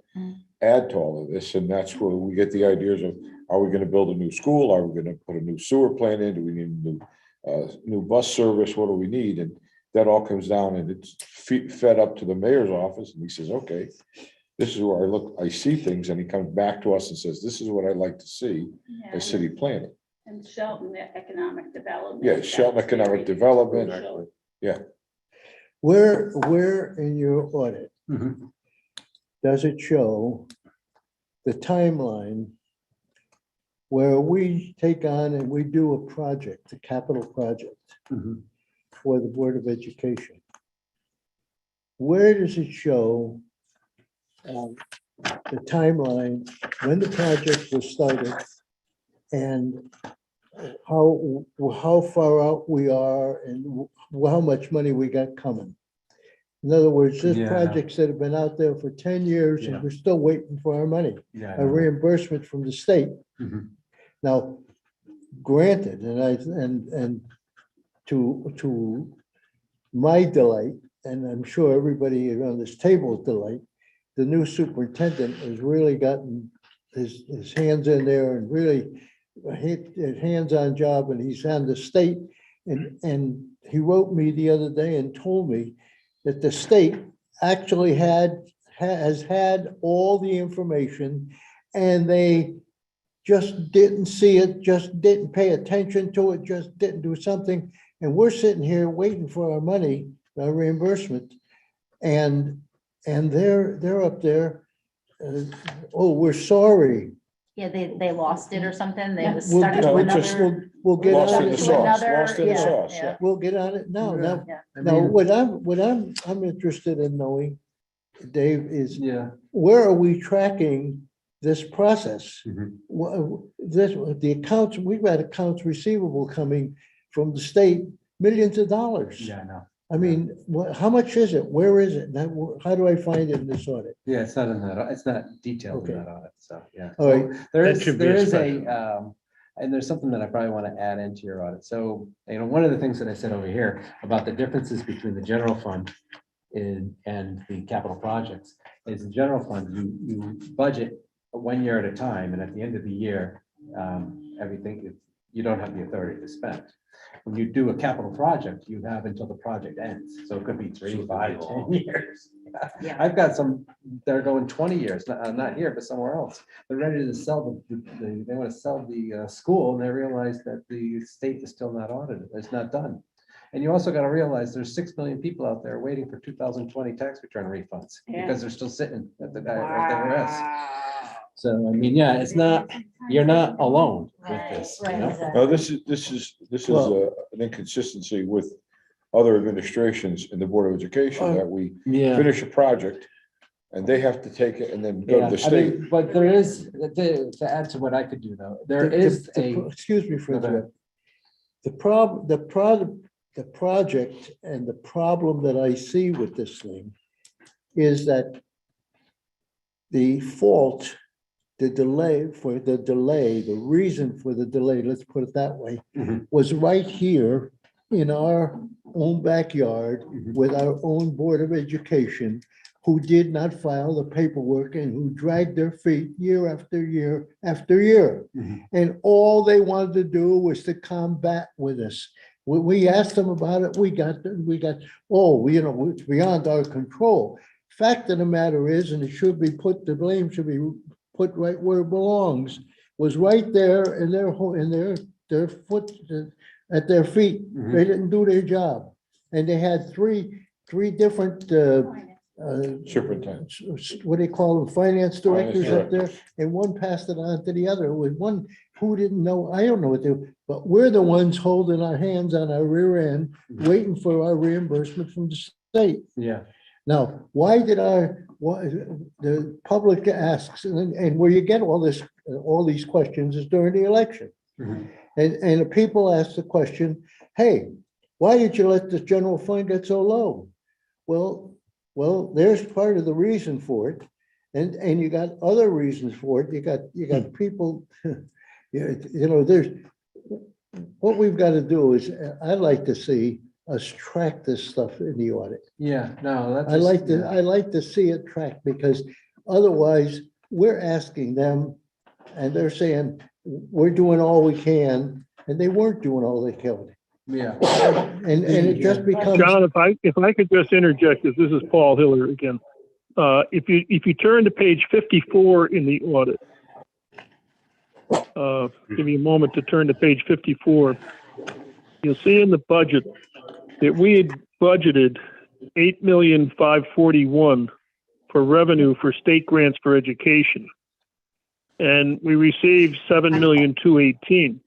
add to all of this. And that's where we get the ideas of, are we going to build a new school? Are we going to put a new sewer plant in? Do we need a new bus service? What do we need? And that all comes down and it's fed up to the mayor's office. And he says, okay, this is where I see things. And he comes back to us and says, this is what I'd like to see as city planning. And Shelton, the economic development. Yeah, Shelton that's very economic development. crucial. Where in your audit does it show the timeline where we take on and we do a project, a capital project for the Board of Education? Where does it show the timeline, when the project was started and how far out we are and how much money we got coming? In other words, there's projects that have been out there for 10 years and we're still waiting for our money, a reimbursement from the state. Now, granted, and to my delight, and I'm sure everybody around this table's delight, the new superintendent has really gotten his hands in there and really hit a hands-on job, and he's on the state. And he wrote me the other day and told me that the state actually has had all the information and they just didn't see it, just didn't pay attention to it, just didn't do something. And we're sitting here waiting for our money, our reimbursement. And they're up there, oh, we're sorry. Yeah, they lost it or something. They was We'll stuck get- to we'll just- another. We'll get Lost on in the it. to sauce, another- lost in the yeah, sauce, yeah. yeah. We'll get on it now. Now, I now, mean, what I'm interested in knowing, Dave, is yeah. where are we tracking this process? The accounts, we've got accounts receivable coming from the state, millions of dollars. Yeah, I know. I mean, how much is it? Where is it? How do I find it in this audit? Yeah, it's not in that, it's not detailed in Okay. that audit, so, yeah. All right. So There That is, should be there a is special. and there's something that I probably want to add into your audit. So, one of the things that I said over here about the differences between the general fund and the capital projects is the general fund, you budget 1 year at a time, and at the end of the year, everything, you don't have the authority to spend. When you do a capital project, you have until the project ends. So it could be 3, 5, 10 years. Yeah. I've got some, they're going 20 years, not here, but somewhere else. They're ready to sell they want to sell the school, and they realize that the state is still not audited, it's not done. And you also got to realize there's 6 million people out there waiting for 2020 tax return refunds because they're still sitting at the IRS. So, I mean, yeah, it's not, you're not alone with this, you know? No, this is Well- an inconsistency with other administrations in the Board of Education that we Yeah. finish a project and they have to take it and then go to the I mean, state. but there is, to add to what I could do though, there is Excuse me for Okay. interrupting. The project and the problem that I see with this thing is that the fault, the reason for the delay, let's put it that way, was right here in our own backyard with our own Board of Education, who did not file the paperwork and who dragged their feet year after year after year. And all they wanted to do was to combat with us. We asked them about it, it's beyond our control. Fact of the matter is, and it should be put, the blame should be put right where it belongs, was right there in their foot, at their feet. They didn't do their job. And they had three different, Superintendent. what do they call them, finance directors up there, and one passed it on to the other. With one who didn't know, I don't know what they, but we're the ones holding our hands on our rear end, waiting for our reimbursement from the state. Yeah. Now, why the public asks, and where you get all these questions is during the election. And the people ask the question, hey, why did you let the general fund get so low? Well, there's part of the reason for it. And you got other reasons for it. You got people, there's, what we've got to do is, I'd like to see us track this stuff in the audit. Yeah, no, that's. I like to see it tracked, because otherwise we're asking them and they're saying, we're doing all we can, and they weren't doing all they could. Yeah. And it just becomes. John, if I could just interject, this is Paul Hiller again. If you turn to page 54 in the audit, give me a moment to turn to page 54. You'll see in the budget that we had budgeted $8,541,000 for revenue for state grants for education, and we received $7,218,000.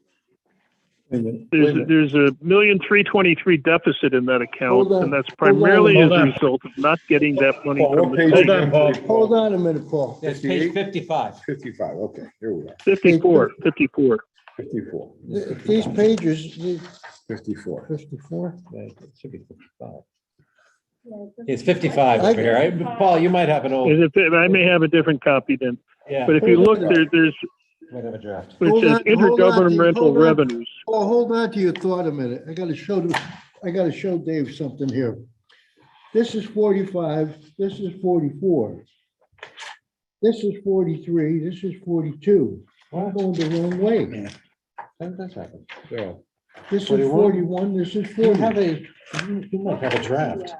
There's a $1,323,000 deficit in that account, and that's primarily as a result of not getting that money from the state. Hold on a minute, Paul. It's page 55. 55, okay, here we are. 54. 54. These pages, 54. 54. It should be 55. It's 55 over here. Paul, you might have an old. I may have a different copy then, Yeah. but if you look there's. Might have a draft. Which Hold says on, intergovernmental revenues. Oh, hold on to your thought a minute. I gotta show Dave something here. This is 45, this is 44. This is 43, this is 42. I'm going the wrong way. When does that happen? So, This is 41? 41, this is You 40. might have a draft.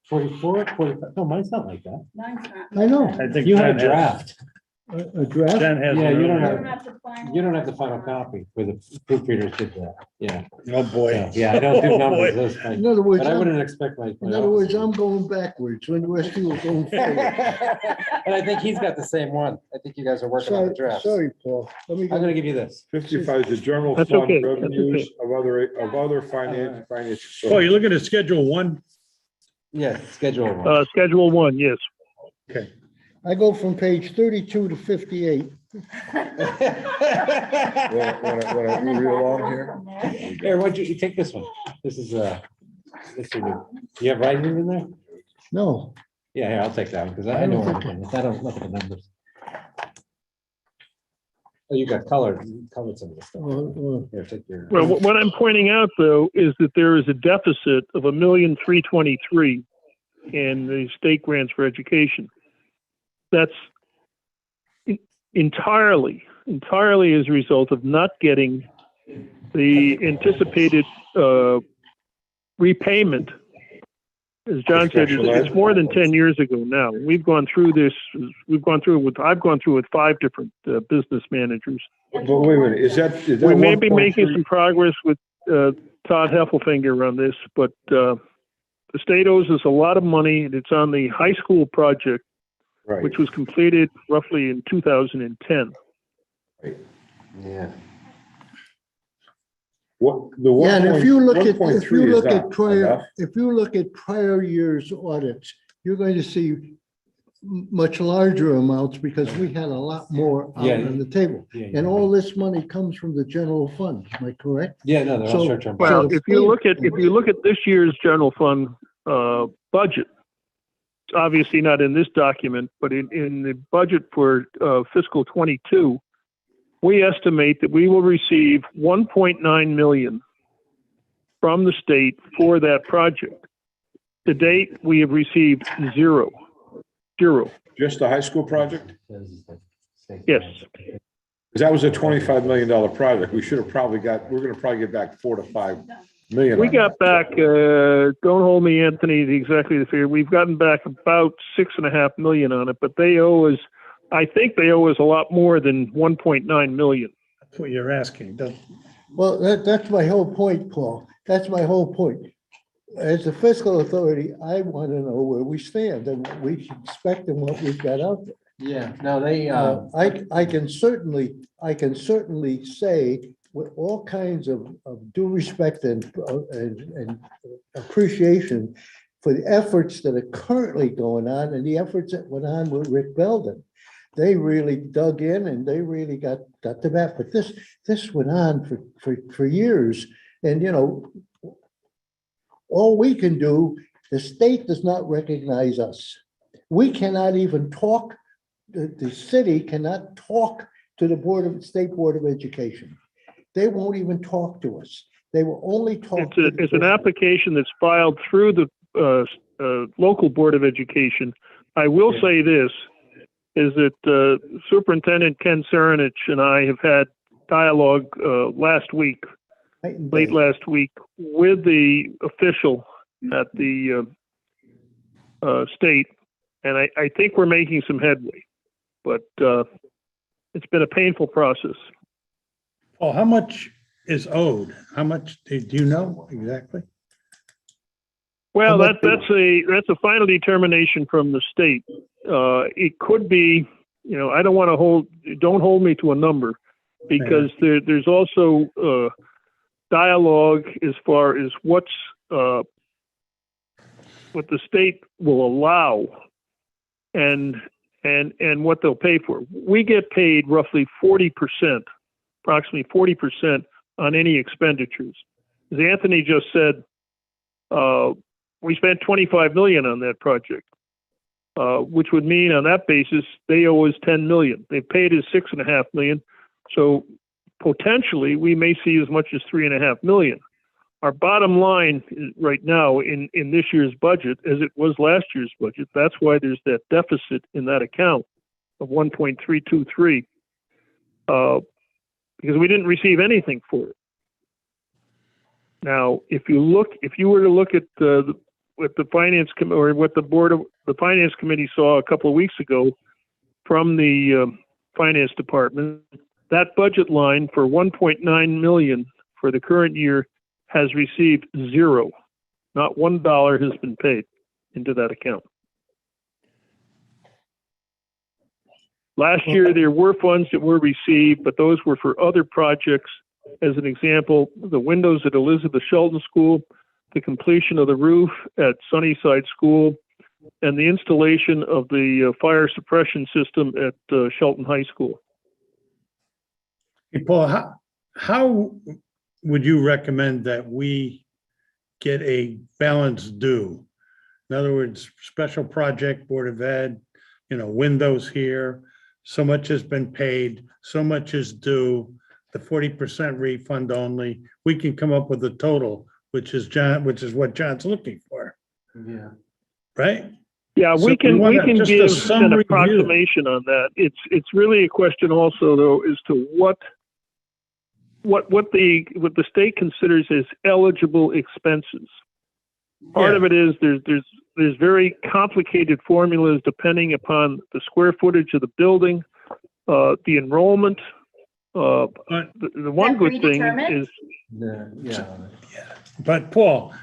44, 45, no, mine's not like that. Mine's not. I know, I think You have a Jen has- draft. a draft. Jen has. Yeah, it you don't earlier. have- Not the final. You don't have the final copy where the proofreaders did that. Yeah. Oh, boy. Yeah, I don't do Oh, numbers boy. this way. In other words, But I wouldn't expect my. in other words, I'm going backwards when the rest of you are going forward. And I think he's got the same one. I think you guys are working on the draft. Sorry, Paul. Let me I'm go. gonna give you this. 55 is the general That's fund okay, that's revenues of other financial Oh, sources. you're looking at Schedule 1? Yeah, schedule one. Schedule 1, yes. Okay. I go from page 32 to 58. When I read along here. Here, why'd you take this one? This is, this is, you have writing in there? No, Yeah, here, I'll take that one, because I know everything. I don't look at the numbers. Oh, you got colored some of the stuff. Here, take your. Well, what I'm pointing out, though, is that there is a deficit of $1,323,000 in the state grants for education. That's entirely as a result of not getting the anticipated repayment. As John said, it's more than 10 years ago now. We've gone through this. I've gone through with 5 different business managers. But wait a minute, is that? We may be making some progress with Todd Heffelfinger on this, but the state owes us a lot of money, and it's on the high school project, Right. which was completed roughly in 2010. Yeah. What, the yeah, and if you look at, 1.3 is not enough. if you look at prior years' audits, you're going to see much larger amounts because we had a lot more out Yeah. on the table. Yeah, And all this money comes from the general fund, am I correct? Yeah, no, they're all So- short-term. Well, the if you look at this year's general fund budget, it's obviously not in this document, but in the budget for fiscal 22, we estimate that we will receive $1.9 million from the state for that project. To date, we have received zero. Just the high school project? Yes. Because that was a $25 million project. We should have probably we're gonna probably get back 4 to 5 million. We on got that. back, don't hold me, Anthony, exactly the figure. We've gotten back about 6.5 million on it, but they owe us, I think they owe us a lot more than 1.9 million. That's what you're asking. Well, that's my whole point, Paul. That's my whole point. As a fiscal authority, I want to know where we stand and what we expect and what we've got out there. Yeah, no, they, I can certainly say with all kinds of due respect and appreciation for the efforts that are currently going on and the efforts that went on with Rick Belden. They really dug in and they really got to that, but this went on for years. And, you know, all we can do, the state does not recognize us. We cannot even talk, the city cannot talk to the State Board of Education. They won't even talk to us. They will only talk. It's an application that's filed through the local Board of Education. I will say this, is that Superintendent Ken Serenich and I have had dialogue last week, late last week, with the official at the state, and I think we're making some headway, but it's been a painful process. Oh, how much is owed? How much, do you know exactly? Well, that's a final determination from the state. It could be, you know, I don't want to don't hold me to a number, because there's also dialogue as far as what the state will allow and what they'll pay for. We get paid roughly 40%, approximately 40% on any expenditures. As Anthony just said, we spent 25 million on that project, which would mean on that basis, they owe us 10 million. They've paid us 6.5 million. So potentially we may see as much as 3.5 million. Our bottom line right now in this year's budget, as it was last year's budget, that's why there's that deficit in that account of 1.323, because we didn't receive anything for it. Now, if you were to look at what the finance committee or what the finance committee saw a couple of weeks ago from the finance department, that budget line for 1.9 million for the current year has received zero. Not $1 has been paid into that account. Last year, there were funds that were received, but those were for other projects. As an example, the windows at Elizabeth Shelton School, the completion of the roof at Sunnyside School, and the installation of the fire suppression system at Shelton High School. Hey, Paul, how would you recommend that we get a balance due? In other words, special project, Board of Ed, you know, windows here, so much has been paid, so much is due, the 40% refund only. We can come up with a total, which is what John's looking for. yeah. Right? Yeah, So we can just a give an summary view. approximation on that. It's really a question also, though, as to what the state considers as eligible expenses. Part of it is there's very complicated formulas depending upon the square footage of the building, the enrollment. The one that good thing predetermined? is But Paul,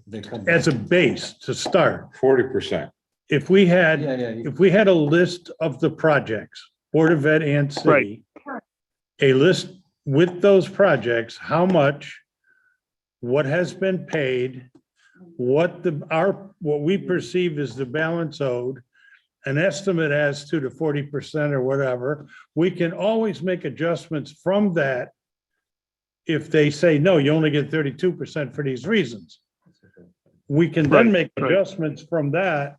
They come as back. a base to start, 40%. if we had, Yeah. if we had a list of the projects, Board of Ed and city, a list with those projects, how much, what has been paid, what we perceive as the balance owed, an estimate as to the 40% or whatever, we can always make adjustments from that. If they say, no, you only get 32% for these reasons, we can then make adjustments from that,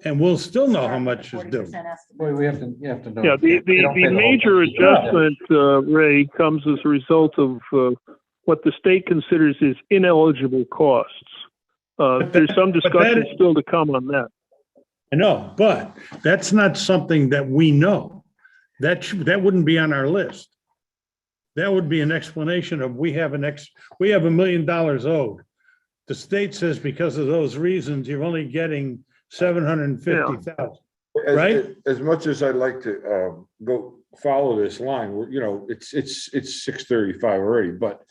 and we'll still know how much is due. 40% estimate. Well, you have to know. Yeah, They don't pay the whole major thing. adjustment, Ray, comes as a result of what the state considers as ineligible costs. There's some discussion still to come on that. I know, but that's not something that we know. That wouldn't be on our list. that would be an explanation of, we have $1 million owed. The state says because of those reasons, you're only getting 750,000. Right? As much as I'd like to go follow this line, it's 6:35 already, but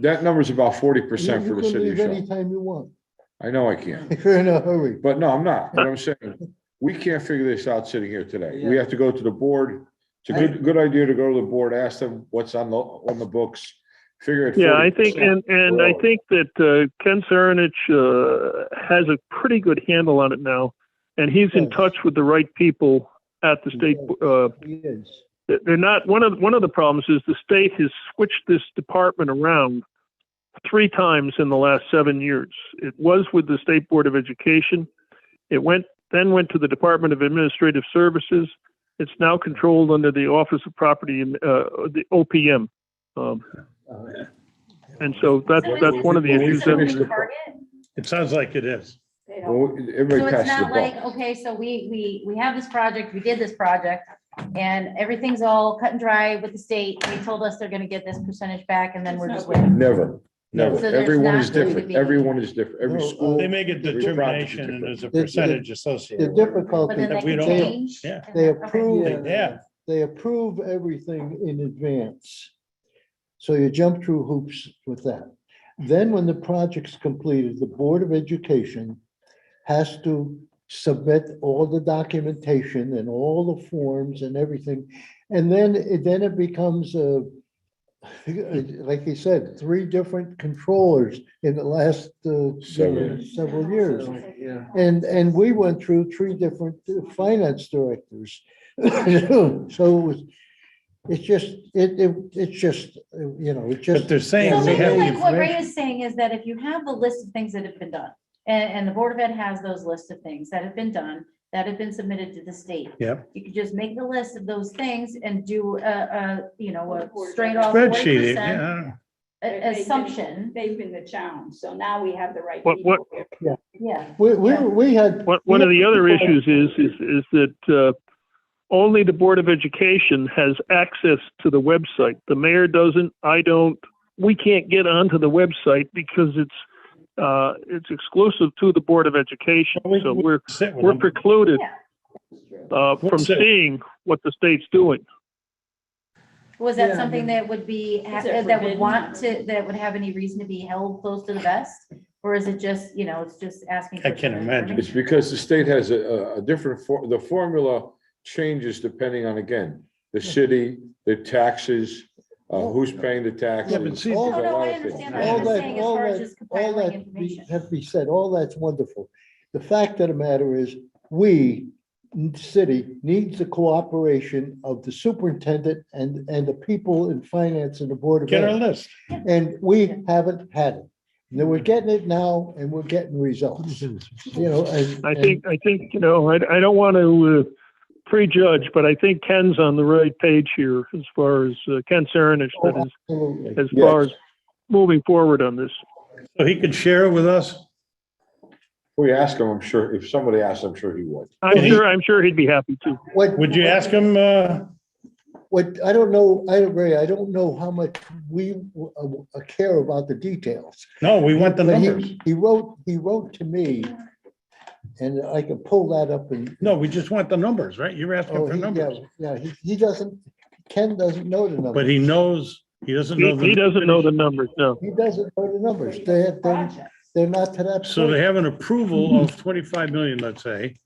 that number's about 40% for You the can city of leave Shelton. anytime you want. I know I can't, If you're in a hurry. but no, I'm not. But I'm saying, we can't figure this out sitting here today. We have to go to the board. It's a good idea to go to the board, ask them what's on the books, figure it. Yeah, I think, 40%. and I think that Ken Saranich has a pretty good handle on it now. And he's in Yes. touch with the right people at the state. He is. They're not, one of the problems is the state has switched this department around 3 times in the last 7 years. It was with the State Board of Education. It then went to the Department of Administrative Services. It's now controlled under the Office of Property and the OPM. And so that's one of the issues. Target? It sounds like it is. They don't. So Everybody it's passes the not like, buck. okay, so we have this project, we did this project, and everything's all cut and dry with the state. They told us they're gonna get this percentage back, and then we're just waiting. Never. So there's Everyone is not going to different. be- Everyone is different. Every No, school. They make a every project is determination and different. there's a The- percentage The associated. difficulty, But then they we can don't- change. Yeah. and They then- okay. approve. Yeah, they approve everything in advance. So you jump through hoops with that. Then when the project's completed, the Board of Education has to submit all the documentation and all the forms and everything. And then it becomes like you said, 3 different controllers in the last several years. Yeah. And we went through 3 different finance directors. So it's just, it's just, it's just. but they're saying So we maybe have the like what Ray information. is saying is that if you have the list of things that have been done, and the Board of Ed has those lists of things that have been done, that have been submitted to the state. Yep. You could just make the list of those things and do a straight off Spreadsheet, 40% yeah. assumption. They've been the challenge, so now we have the right What- people here. Yeah. We had. One of the other issues is that only the Board of Education has access to the website. The mayor doesn't, I don't, we can't get onto the website because it's exclusive to the Board of Education. So we're precluded from seeing what the state's doing. Was that Yeah, I something mean- that would be, Is it that would forbidden? want to, that would have any reason to be held close to the vest? Or is it just, it's just asking? I for can some imagine. It's information? because the state has a different, the formula changes depending on, again, the city, the taxes, who's paying the taxes. Yeah, but see- there's a Oh, no, lot I of things. understand that. I'm just saying as far as just compiling information. Have to be said, all that's wonderful. The fact of the matter is, we, city, needs the cooperation of the superintendent and the people in finance and the Board of Get our Ed. list. And we haven't had it. Now, we're getting it now and we're getting results, and- I think, I don't want to prejudge, but I think Ken's on the right page here as far as Ken Saranich, that is, Absolutely. as far as moving forward on this. So he could share it with us. We ask him, I'm sure, if somebody asked, I'm sure he would. I'm sure he'd be happy to. Would you ask him, What, I don't know, Ray, I don't know how much we care about the details. no, we want the But numbers. He wrote to me, and I can pull that up and. No, we just want the numbers, right? You're asking Oh, for he- numbers. Yeah, he doesn't, Ken doesn't know the numbers. But he knows, he doesn't know. He doesn't know the numbers, no. He doesn't know the numbers. They're not to that. So they point. have an approval of 25 million, let's say.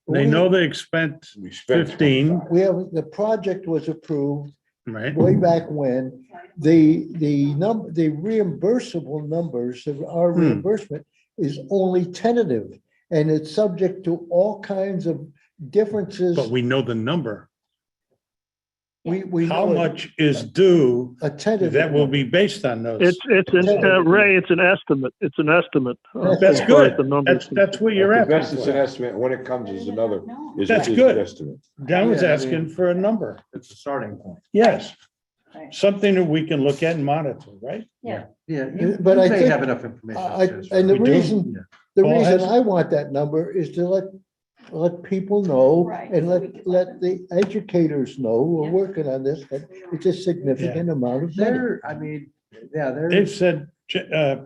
They know they spent We spent 15, We have, the project was approved right? way back when. The reimbursable numbers of our reimbursement is only tentative. And it's subject to all kinds of differences. But we know the number. We How know much is due a tentative. that will be based on those? Ray, it's an estimate. It's an estimate. That's as far as good. the numbers. That's what you're The best asking is an for. estimate. When it comes is another. That's is good. an estimate. Don was Yeah, I asking mean- for a number. It's a starting point. Yes. Right. Something that we can look at and monitor, right? Yeah, you But I may think- have enough information. And the We do? reason, Paul has it? I want that number is to let let people know Right, and so we can let the educators know who are Yeah. working on this, that it's a significant amount of money. There, I mean, yeah, there. They've said,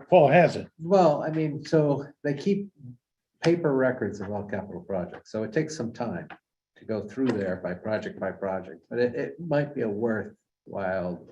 Paul has it. Well, I mean, so they keep paper records of all capital projects, so it takes some time to go through there by project, but it might be a worthwhile.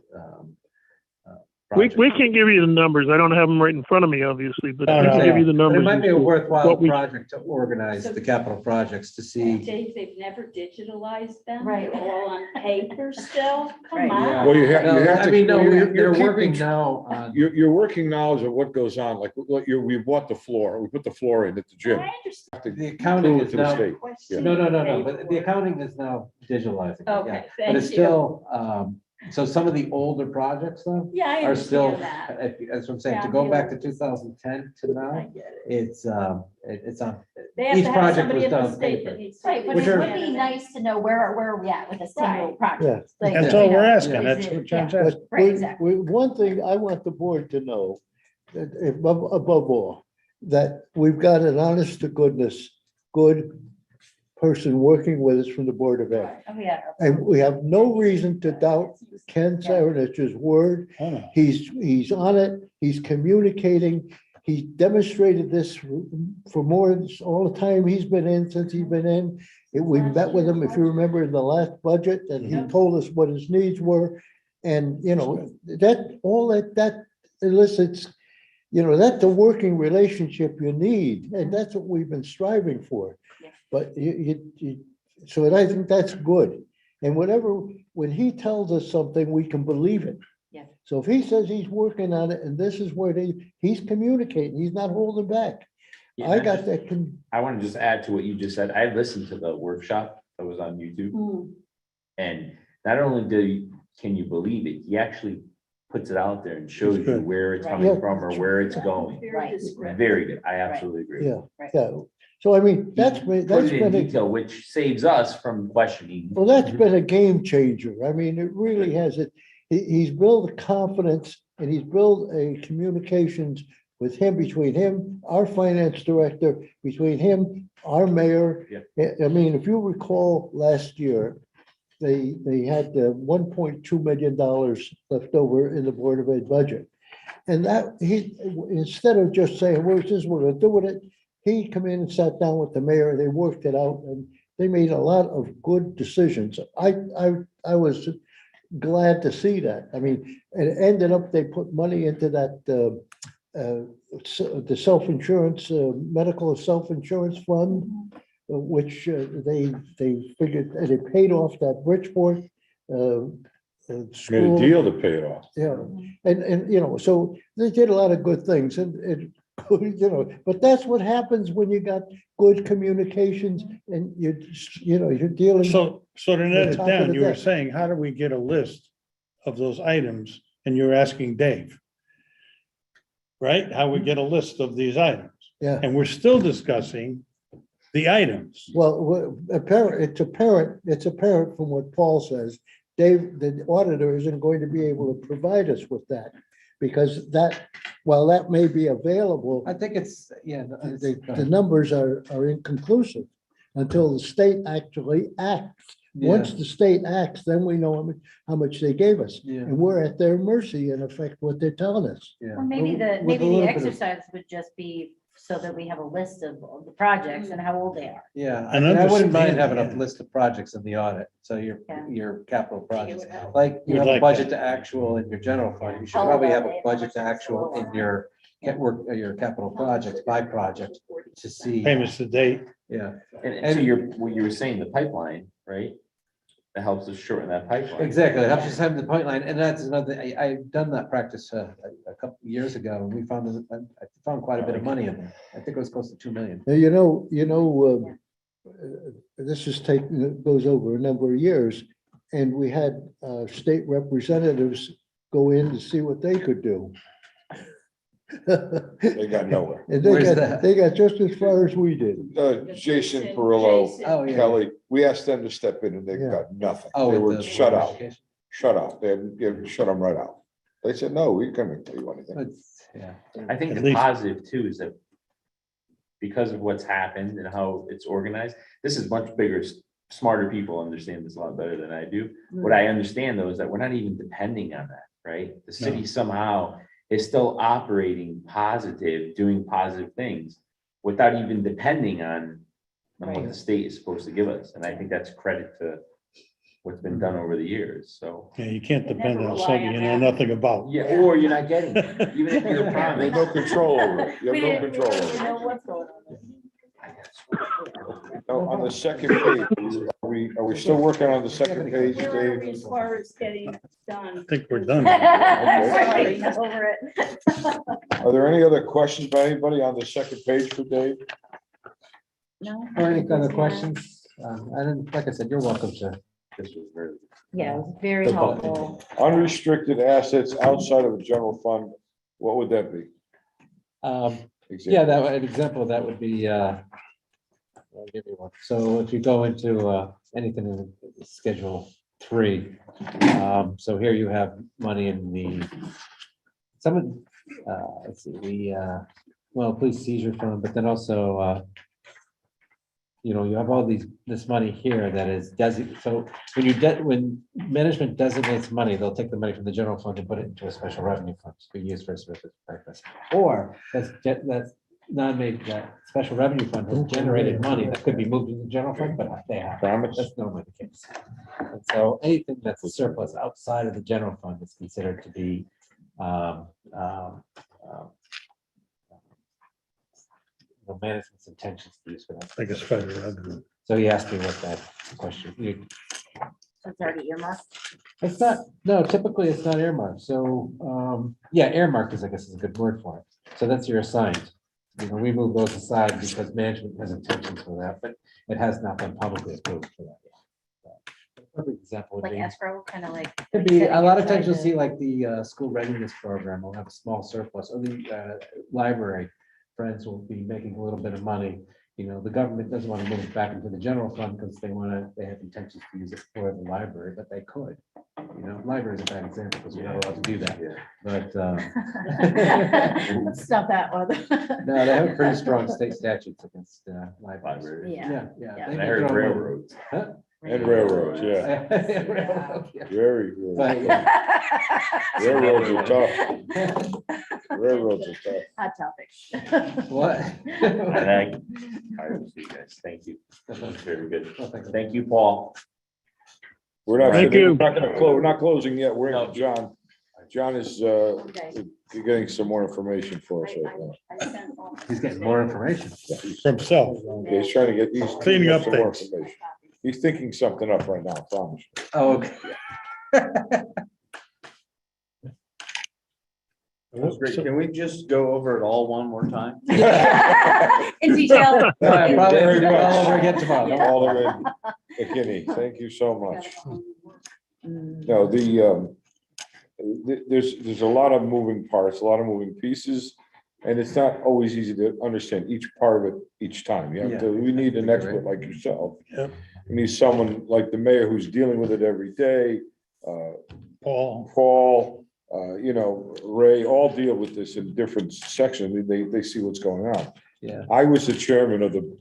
We project. can give you the numbers. I don't have them right in front of me, obviously, but Oh, we no, can give you the But it numbers. might be as a to worthwhile what we- project to organize the capital projects to see. Dave, they've never digitalized them. Right. They're all on paper still. Come Right. on. Well, you have No, I to. mean, no, you're they're keeping- working now on. Your working knowledge of what goes on, like, we bought the floor, we put the floor in at the gym. I understand. The accounting Prove it is to the now, state. Question. no, but the accounting is now digitalizing. it, yeah. Okay, But thank it's you. still, so some of the older projects though Yeah, I are still, understand that. that's what I'm saying, Yeah, to I'm go back to dealing with 2010 to I now, get it. it's on. They have Each to have project somebody was at the done on state paper. that needs to. Right, but Which it are- would be nice to know where are we at with this 10-year Right. project. Like, That's you all know, we're asking. is That's it- what John's yeah. asking. But Right, exactly. one thing I want the board to know, that above all, that we've got an honest to goodness, good person working with us from the Board of Ed. Oh, yeah. And we have no reason to doubt Ken Sarana's word. Oh, no. He's on it, he's communicating, he demonstrated this for more, all the time he's been in, since he's been in. We met with him, if you remember, in the last budget, and he told us what his needs were. And, you know, that elicits, you know, that's the working relationship you need, and that's what we've been striving for. Yeah. But so I think that's good. And whatever, when he tells us something, we can believe it. Yeah. So if he says he's working on it and this is where he's communicating, he's not holding back. Yeah, I and got that. I want to just add to what you just said. I listened to the workshop that was on YouTube. Hmm. And not only can you believe it, he actually puts it out there and shows That's you good. where it's Right. coming Yeah. from or where it's going. Very Right. descriptive. Very good. I absolutely agree. Yeah, Right. yeah. So I mean, He that's Put it in been, detail, which saves us from questioning. well, that's been a game changer. I mean, it really has it. He's built a confidence and he's built a communications with him, between him, our finance director, between him, our mayor. I mean, if you recall last year, they had $1.2 million left over in the Board of Ed budget. And that instead of just saying, well, this is what we're gonna do with it, he come in and sat down with the mayor, they worked it out, and they made a lot of good decisions. I was glad to see that. I mean, it ended up, they put money into that, the self-insurance, medical self-insurance fund, which they figured, they paid off that Bridgeport Made a school. deal to pay it off. Yeah, and, you know, so they did a lot of good things and, you know, but that's what happens when you got good communications and you're dealing. So to net it top of down, the you were deck. saying, how do we get a list of those items? And you're asking Dave. Right? How we get a list of these items? Yeah, And we're still discussing the items. well, it's apparent from what Paul says, Dave, the auditor isn't going to be able to provide us with that. Because while that may be available, I think it's, yeah. the numbers are inconclusive until the state actually acts. Once the state acts, then we know how much they gave us. Yeah. And we're at their mercy in effect, what they're telling us. Yeah. Or maybe With a maybe little the bit of- exercise would just be so that we have a list of all the projects and how old they are. Yeah, And and I wouldn't mind understand, having a yeah. list of projects in the audit, so Yeah. your capital projects, would help. like you We'd have a like budget that. to actual in your general fund, you should How probably old have are a they? budget to How much is actual in still your your capital projects by project to see. Payments to date. Yeah, And to what you were saying, the pipeline, right? That helps us shorten that pipeline. exactly, it helps us have the point line, and that's another, I've done that practice a couple of years ago, and we found, I found quite a bit of money in there, I think it was close to 2 million. Now, this goes over a number of years, and we had state representatives go in to see what they could do. They got nowhere. And Where's that? they got just as far as we did. Jason Perillo, Jason. Oh, yeah. Kelly, we asked them to step in and they Yeah. got nothing. Oh, They with were the shut out, education? shut out. They shut them right out. They said, no, we couldn't tell you anything. It's- Yeah, I think At the least- positive too is that because of what's happened and how it's organized. This is much bigger, smarter people understand this a lot better than I do. What I understand though is that we're not even depending on that, right? The city somehow is still operating positive, doing positive things without even depending on what the state is supposed to give us. And I think that's credit to what's been done over the years, so. Yeah, you can't depend Never on rely something on you know that. nothing about. Yeah, or you're not getting it, even if you're There's promised. no control over it. You We have no didn't control really over know what's going on. it. Now, on the second page, are we still working on the second page, Where are we Dave? as far as getting done? I think we're done. Sorry, over it. Are there any other questions by anybody on the second page for Dave? No. Or any other questions? And like I said, you're welcome to. This was very. Yeah, it was very The bulk. helpful. Unrestricted assets outside of a general fund, what would that be? Yeah, an example of that would be, I'll give you one. So if you go into anything in Schedule 3, so here you have money in the, let's see, police seizure fund, but then also, you have all this money here that is designated. So when management designates money, they'll take the money from the general fund and put it into a special revenue fund to be used for a specific purpose. Or that special revenue fund has generated money that could be moved to the general fund, but they have. Promise? That's normally the case. And so anything that's a surplus outside of the general fund is considered to be management's intentions to use for that. Like a spider revenue. So he asked me what that question. It's already earmarked. It's not, no, typically it's not earmarked. So, yeah, earmarked is, I guess, is a good word for it. So that's your assigned. We move those aside because management has intentions for that, but it has not been publicly approved for that yet. Perfect example would Like be, escrow, kind of like. could be, a lot of times you'll setting see like the school readiness program will have a small surplus, or the library friends will be making a little bit of money. The government doesn't want to move it back into the general fund because they have intentions to use it for the library, but they could. Library is a bad example because we're not allowed to do that. But Let's stop that one. no, they have pretty strong state statutes against libraries. Library. Yeah. Yeah. Yeah. they And I can heard throw money. railroads. Huh? And railroads, yeah. Railroad, yeah. Very But, good. yeah. Railroads are tough. Railroads are tough. Hot topic. What? And I will see you guys. Thank you. That was very good. Well, thank you. Thank you, Paul. We're not, Thank we're you. not gonna close, we're not closing yet. We're No. in John. John is Okay. getting some more information for us right now. I sent all- He's getting more information. For himself. Okay, he's trying to get, he's Cleaning up some more things. information. He's thinking something up right now, I promise. Oh, okay. That's great. Can we just go over it all one more time? In detail. No, I probably Very do it all much. over again tomorrow. All the way, McKinney, thank you so much. Mm. No, there's a lot of moving parts, a lot of moving pieces, and it's not always easy to understand each part of it each time. We need an expert like yourself. Yeah. We need someone like the mayor who's dealing with it every day, Paul, Paul, Ray, all deal with this in different sections. They see what's going on. Yeah. I was the chairman of the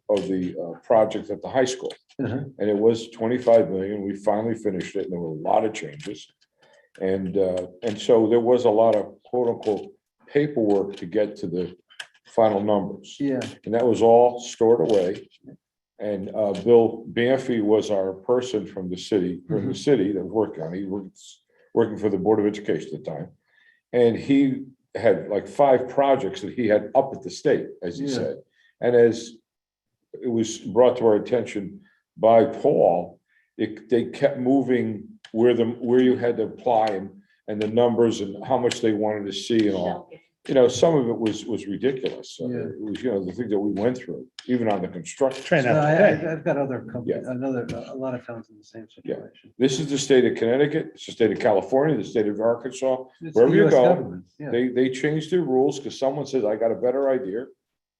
project at the high school, Mhm. and it was 25 million. We finally finished it, and there were a lot of changes. And so there was a lot of quote unquote paperwork to get to the final numbers. Yeah. And that was all stored away. And Bill Banfi was our person from the city that was working on it. He was working for the Board of Education at the time. And he had like 5 projects that he had up at the state, as he said. And as it was brought to our attention by Paul, they kept moving where you had to apply and the numbers and how much they wanted to see and all. Some of it was ridiculous. It was, the things that we went through, even on the construction. trying No, not to pay. I've got other companies, Yeah. a lot of towns in the same situation. This is the state of Connecticut, it's the state of California, the state of Arkansas. It's Wherever the you US go, government, yeah. They changed their rules because someone says, I got a better idea.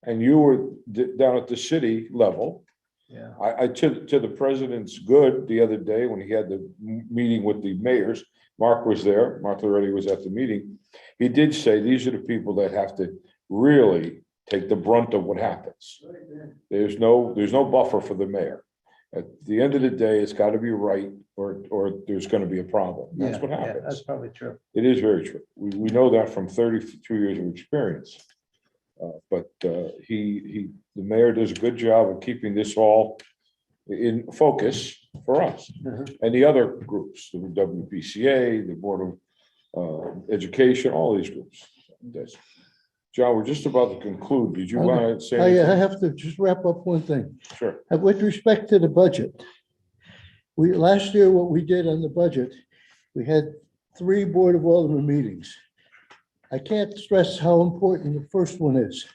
And you were down at the city level. Yeah. I to the president's good the other day when he had the meeting with the mayors. Mark was there. Mark Loretti was at the meeting. He did say these are the people that have to really take the brunt of what happens. There's no buffer for the mayor. At the end of the day, it's got to be right, or there's going to be a problem. That's Yeah, what yeah, happens. that's probably true. It is very true. We know that from 32 years of experience. But the mayor does a good job of keeping this all in focus for us and the other groups, the WPCA, the Board of Education, all these groups. Yes. John, we're just about to conclude. Did you want to say I anything? have to just wrap up one thing. Sure. With respect to the budget, last year, what we did on the budget, we had 3 Board of Alderman meetings. I can't stress how important the first one is.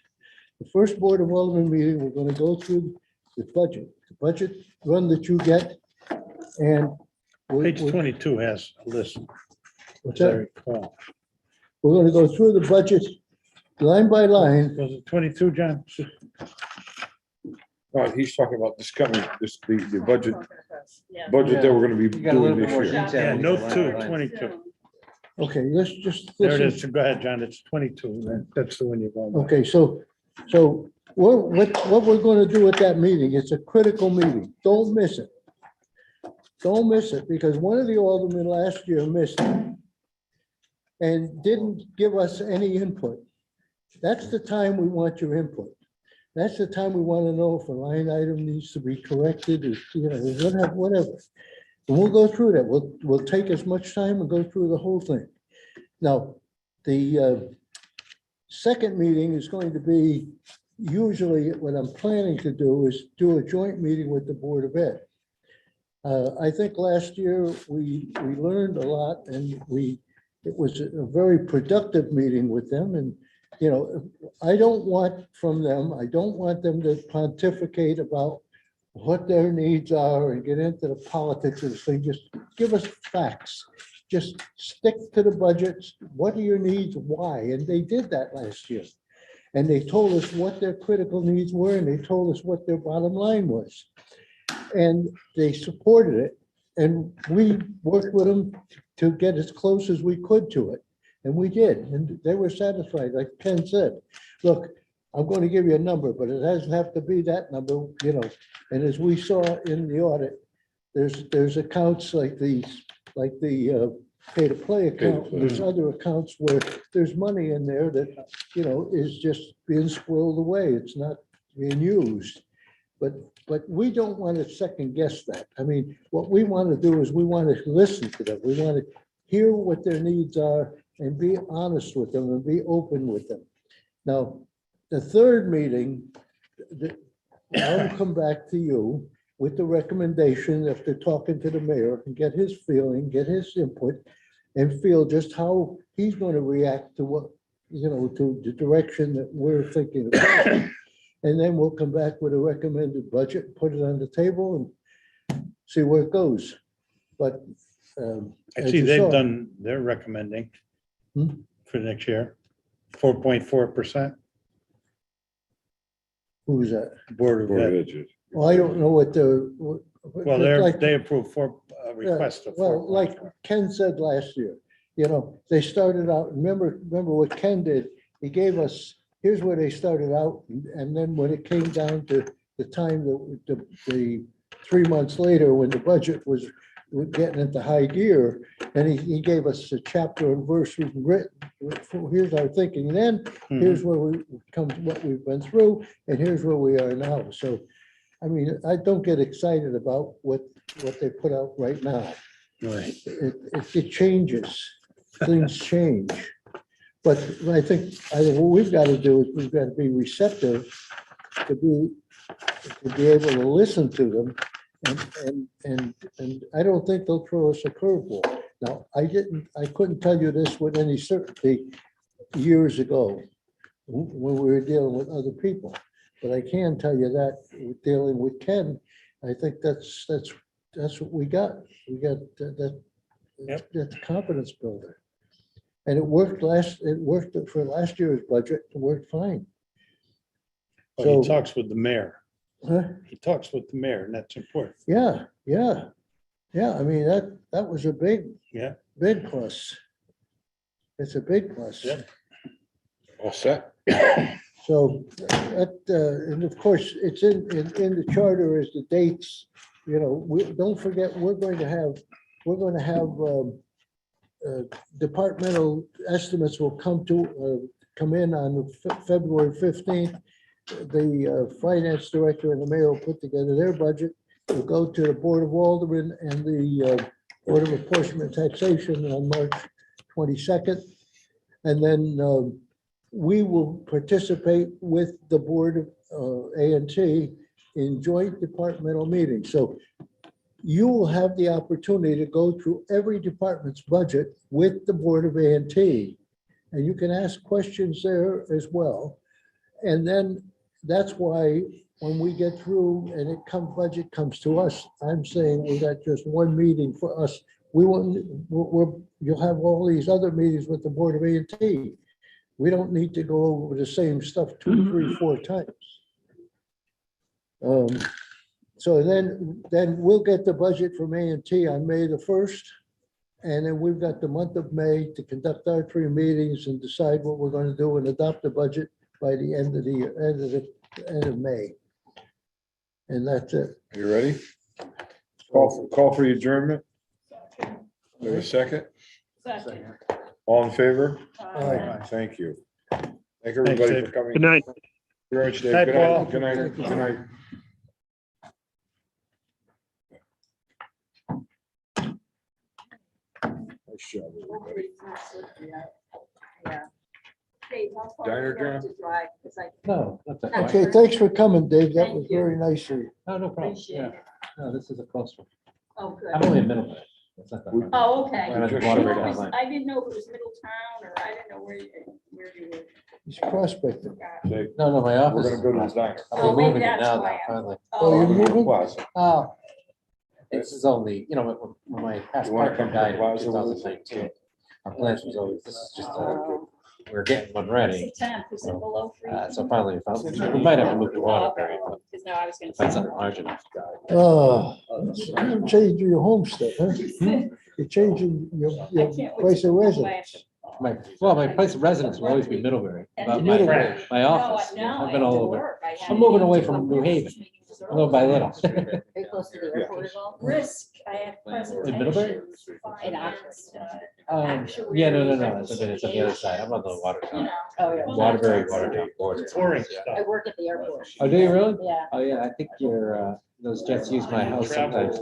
The first Board of Alderman meeting, we're going to go through the budget run that you get, and Page 22 has a list. what's as I that? recall. We're going to go through the budget line by line. Was it 22, John? He's talking about the budget Yeah. that we're going to be You got a little doing bit more this year. detail. Yeah, in note the 2, line. 22. Okay, let's just. There it listen. is. Go ahead, John. It's 22. That's the one you're going. by. Okay, so what we're going to do at that meeting, it's a critical meeting. Don't miss it. Don't miss it, because one of the aldermen last year missed it and didn't give us any input. That's the time we want your input. That's the time we want to know if a line item needs to be corrected, or, whatever. And we'll go through that. We'll take as much time and go through the whole thing. Now, the second meeting is going to be, usually what I'm planning to do is do a joint meeting with the Board of Ed. I think last year we learned a lot, and it was a very productive meeting with them. And, I don't want them to pontificate about what their needs are and get into the politics of this thing. Just give us facts. Just stick to the budgets. What are your needs? Why? And they did that last year. And they told us what their critical needs were, and they told us what their bottom line was. And they supported it. And we worked with them to get as close as we could to it. And we did. And they were satisfied. Like Ken said, look, I'm going to give you a number, but it doesn't have to be that number, And as we saw in the audit, there's accounts like the pay-to-play account. There's other accounts where there's money in there that, is just being squirreled away. It's not being used. But we don't want to second guess that. I mean, what we want to do is we want to listen to them. We want to hear what their needs are and be honest with them and be open with them. Now, the third meeting, I'll come back to you with the recommendation after talking to the mayor and get his feeling, get his input, and feel just how he's going to react to what, to the direction that we're thinking about. And then we'll come back with a recommended budget, put it on the table and see where it goes. But as Actually, you saw- they're recommending Hmm? for next year, 4.4%. Who's that? Board of Board of Ed. Education. Well, I don't know what the. Well, they approved request of Well, like 4.4. Ken said last year, they started out, remember what Ken did? He gave us, here's where they started out, and then when it came down to the time that the 3 months later, when the budget was getting into high gear, and he gave us a chapter and verse written. Here's our thinking then, here's where we come, what we've been through, and here's where we are now. So, I mean, I don't get excited about what they put out right now. Right. It changes, things change. But I think what we've got to do is we've got to be receptive to be able to listen to them. And I don't think they'll throw us a curveball. Now, I couldn't tell you this with any certainty years ago when we were dealing with other people. But I can tell you that with dealing with Ken, I think that's what we got. We got that's a confidence builder. And it worked for last year's budget, it worked fine. Well, he talks with the mayor. Huh? He talks with the mayor, and that's important. Yeah. I mean, that was a big plus. It's a big plus. Yeah. All set? So, and of course, it's in the charter is the dates, don't forget, we're going to have departmental estimates will come in on February 15th. The finance director and the mayor will put together their budget. Will go to the Board of Aldermen and the Board of Apportionment and Taxation on March 22nd. And then we will participate with the Board of A&T in joint departmental meetings. So you will have the opportunity to go through every department's budget with the Board of A&T, and you can ask questions there as well. And then that's why when we get through and budget comes to us, I'm saying we got just one meeting for us. You'll have all these other meetings with the Board of A&T. We don't need to go over the same stuff 2, 3, 4 times. So then we'll get the budget from A&T on May the 1st. And then we've got the month of May to conduct our 3 meetings and decide what we're going to do and adopt the budget by the end of May. And that's it. Are you ready? Call for the adjournment. There's a second. Second. All in favor? Aye. Thank you. Thank everybody Dave. for coming. Good night. Very much, Dave. Night, Good Paul. night. Good night. Good night. Nice job, everybody. Yeah. Dave, how far Diner do you have John? to drive? 'Cause I No, that's a fine. Okay, thanks for coming, Dave. That was Thank you. very nice of you. No, no problem. appreciate Yeah, it. no, this is a close one. Oh, good. I'm only in Middlebury. It's not that far. Oh, okay. Right on the Just- water I right didn't know it down was- line. I didn't know if it was Middletown, or I didn't know where you were. He's prospecting. Dave, No, my we're office. gonna go to the diner. Oh, I'm maybe moving it that's now, why though, I'm- finally. Oh, you're moving? Plaza. Oh. This is only, when my past You wanna partner come to the died in plaza with us? 2019, our plans was always, this is just, we're getting one ready. It's the 10th, is it below freezing? So finally, we might have to move to Waterbury, but Because now I was gonna find say. something large enough. Oh, you're changing your homestead, huh? You're changing your place of residence. My place of residence will always be Middlebury, but Middlebury. my office, No, I've been all over. over. I'm moving away from New Haven, little by little. Very close to the airport at all? Risk, I have Middlebury? presentations. In Oxford. Yeah, no, it's on the other side, I'm on the You Watertown, know. Oh, yeah. Waterbury, Watertown border. Touring I work at the airport. Oh, do you really? Yeah. Oh, yeah, I think those jets use my house sometimes.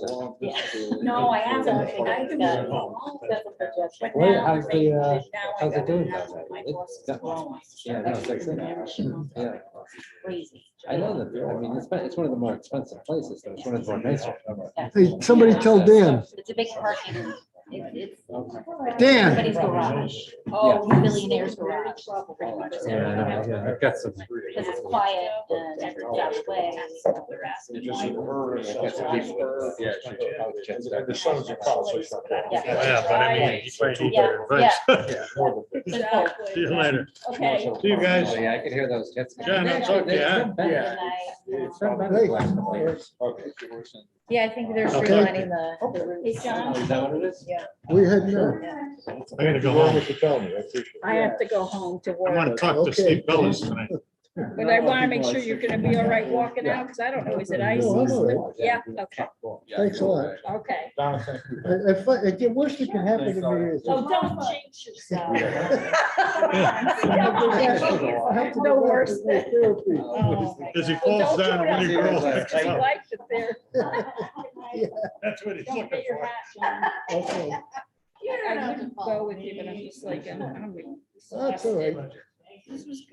No, I haven't. I can move Yeah. home. But Well, now how's they- the, now I how's it gotta doing have down there? my It's boss's got- phone. Yeah, no, it's excellent. Yeah, Crazy. I know that, I mean, it's one of the more expensive places, but it's one of the more nicer. Hey, somebody tell Dan. It's a big parking. It's Dan. everybody's garage. Oh, Millionaire's garage. Pretty much. Yeah, I know, yeah, I've got some. Because it's quiet and everyone's out of the way. Just her and Yeah, and the sons are college. Yeah, but I mean, you might need their Yeah, advice. Exactly. See you later. Okay. See you guys. Yeah, I can hear those jets. John, I'll talk to you, huh? Yeah. It's been better the last couple of years. Okay. Yeah, I think they're Okay. streamlining the Hey, routes. John, Is that what it is? Yeah. We had no. I gotta go Well, home. for telling me, I appreciate it. I have to go home to I work, want to talk to Steve Bellis tonight. but I want to make sure you're gonna be all right walking out, because I don't know, is it icy? No, I'm all right. Yeah, okay, Thanks a lot. okay. Donna, thank you. The worst that can happen to me is. Oh, don't jinx yourself. I have to No go back worse to than. therapy. Oh, my As he God. Well, falls don't down, do it when he on rolls, purpose, picks I up. liked it there. That's what he's Don't looking get your for. hat, John. Okay, I wouldn't go with you, but I'm just like, I'm. that's all right. This was good.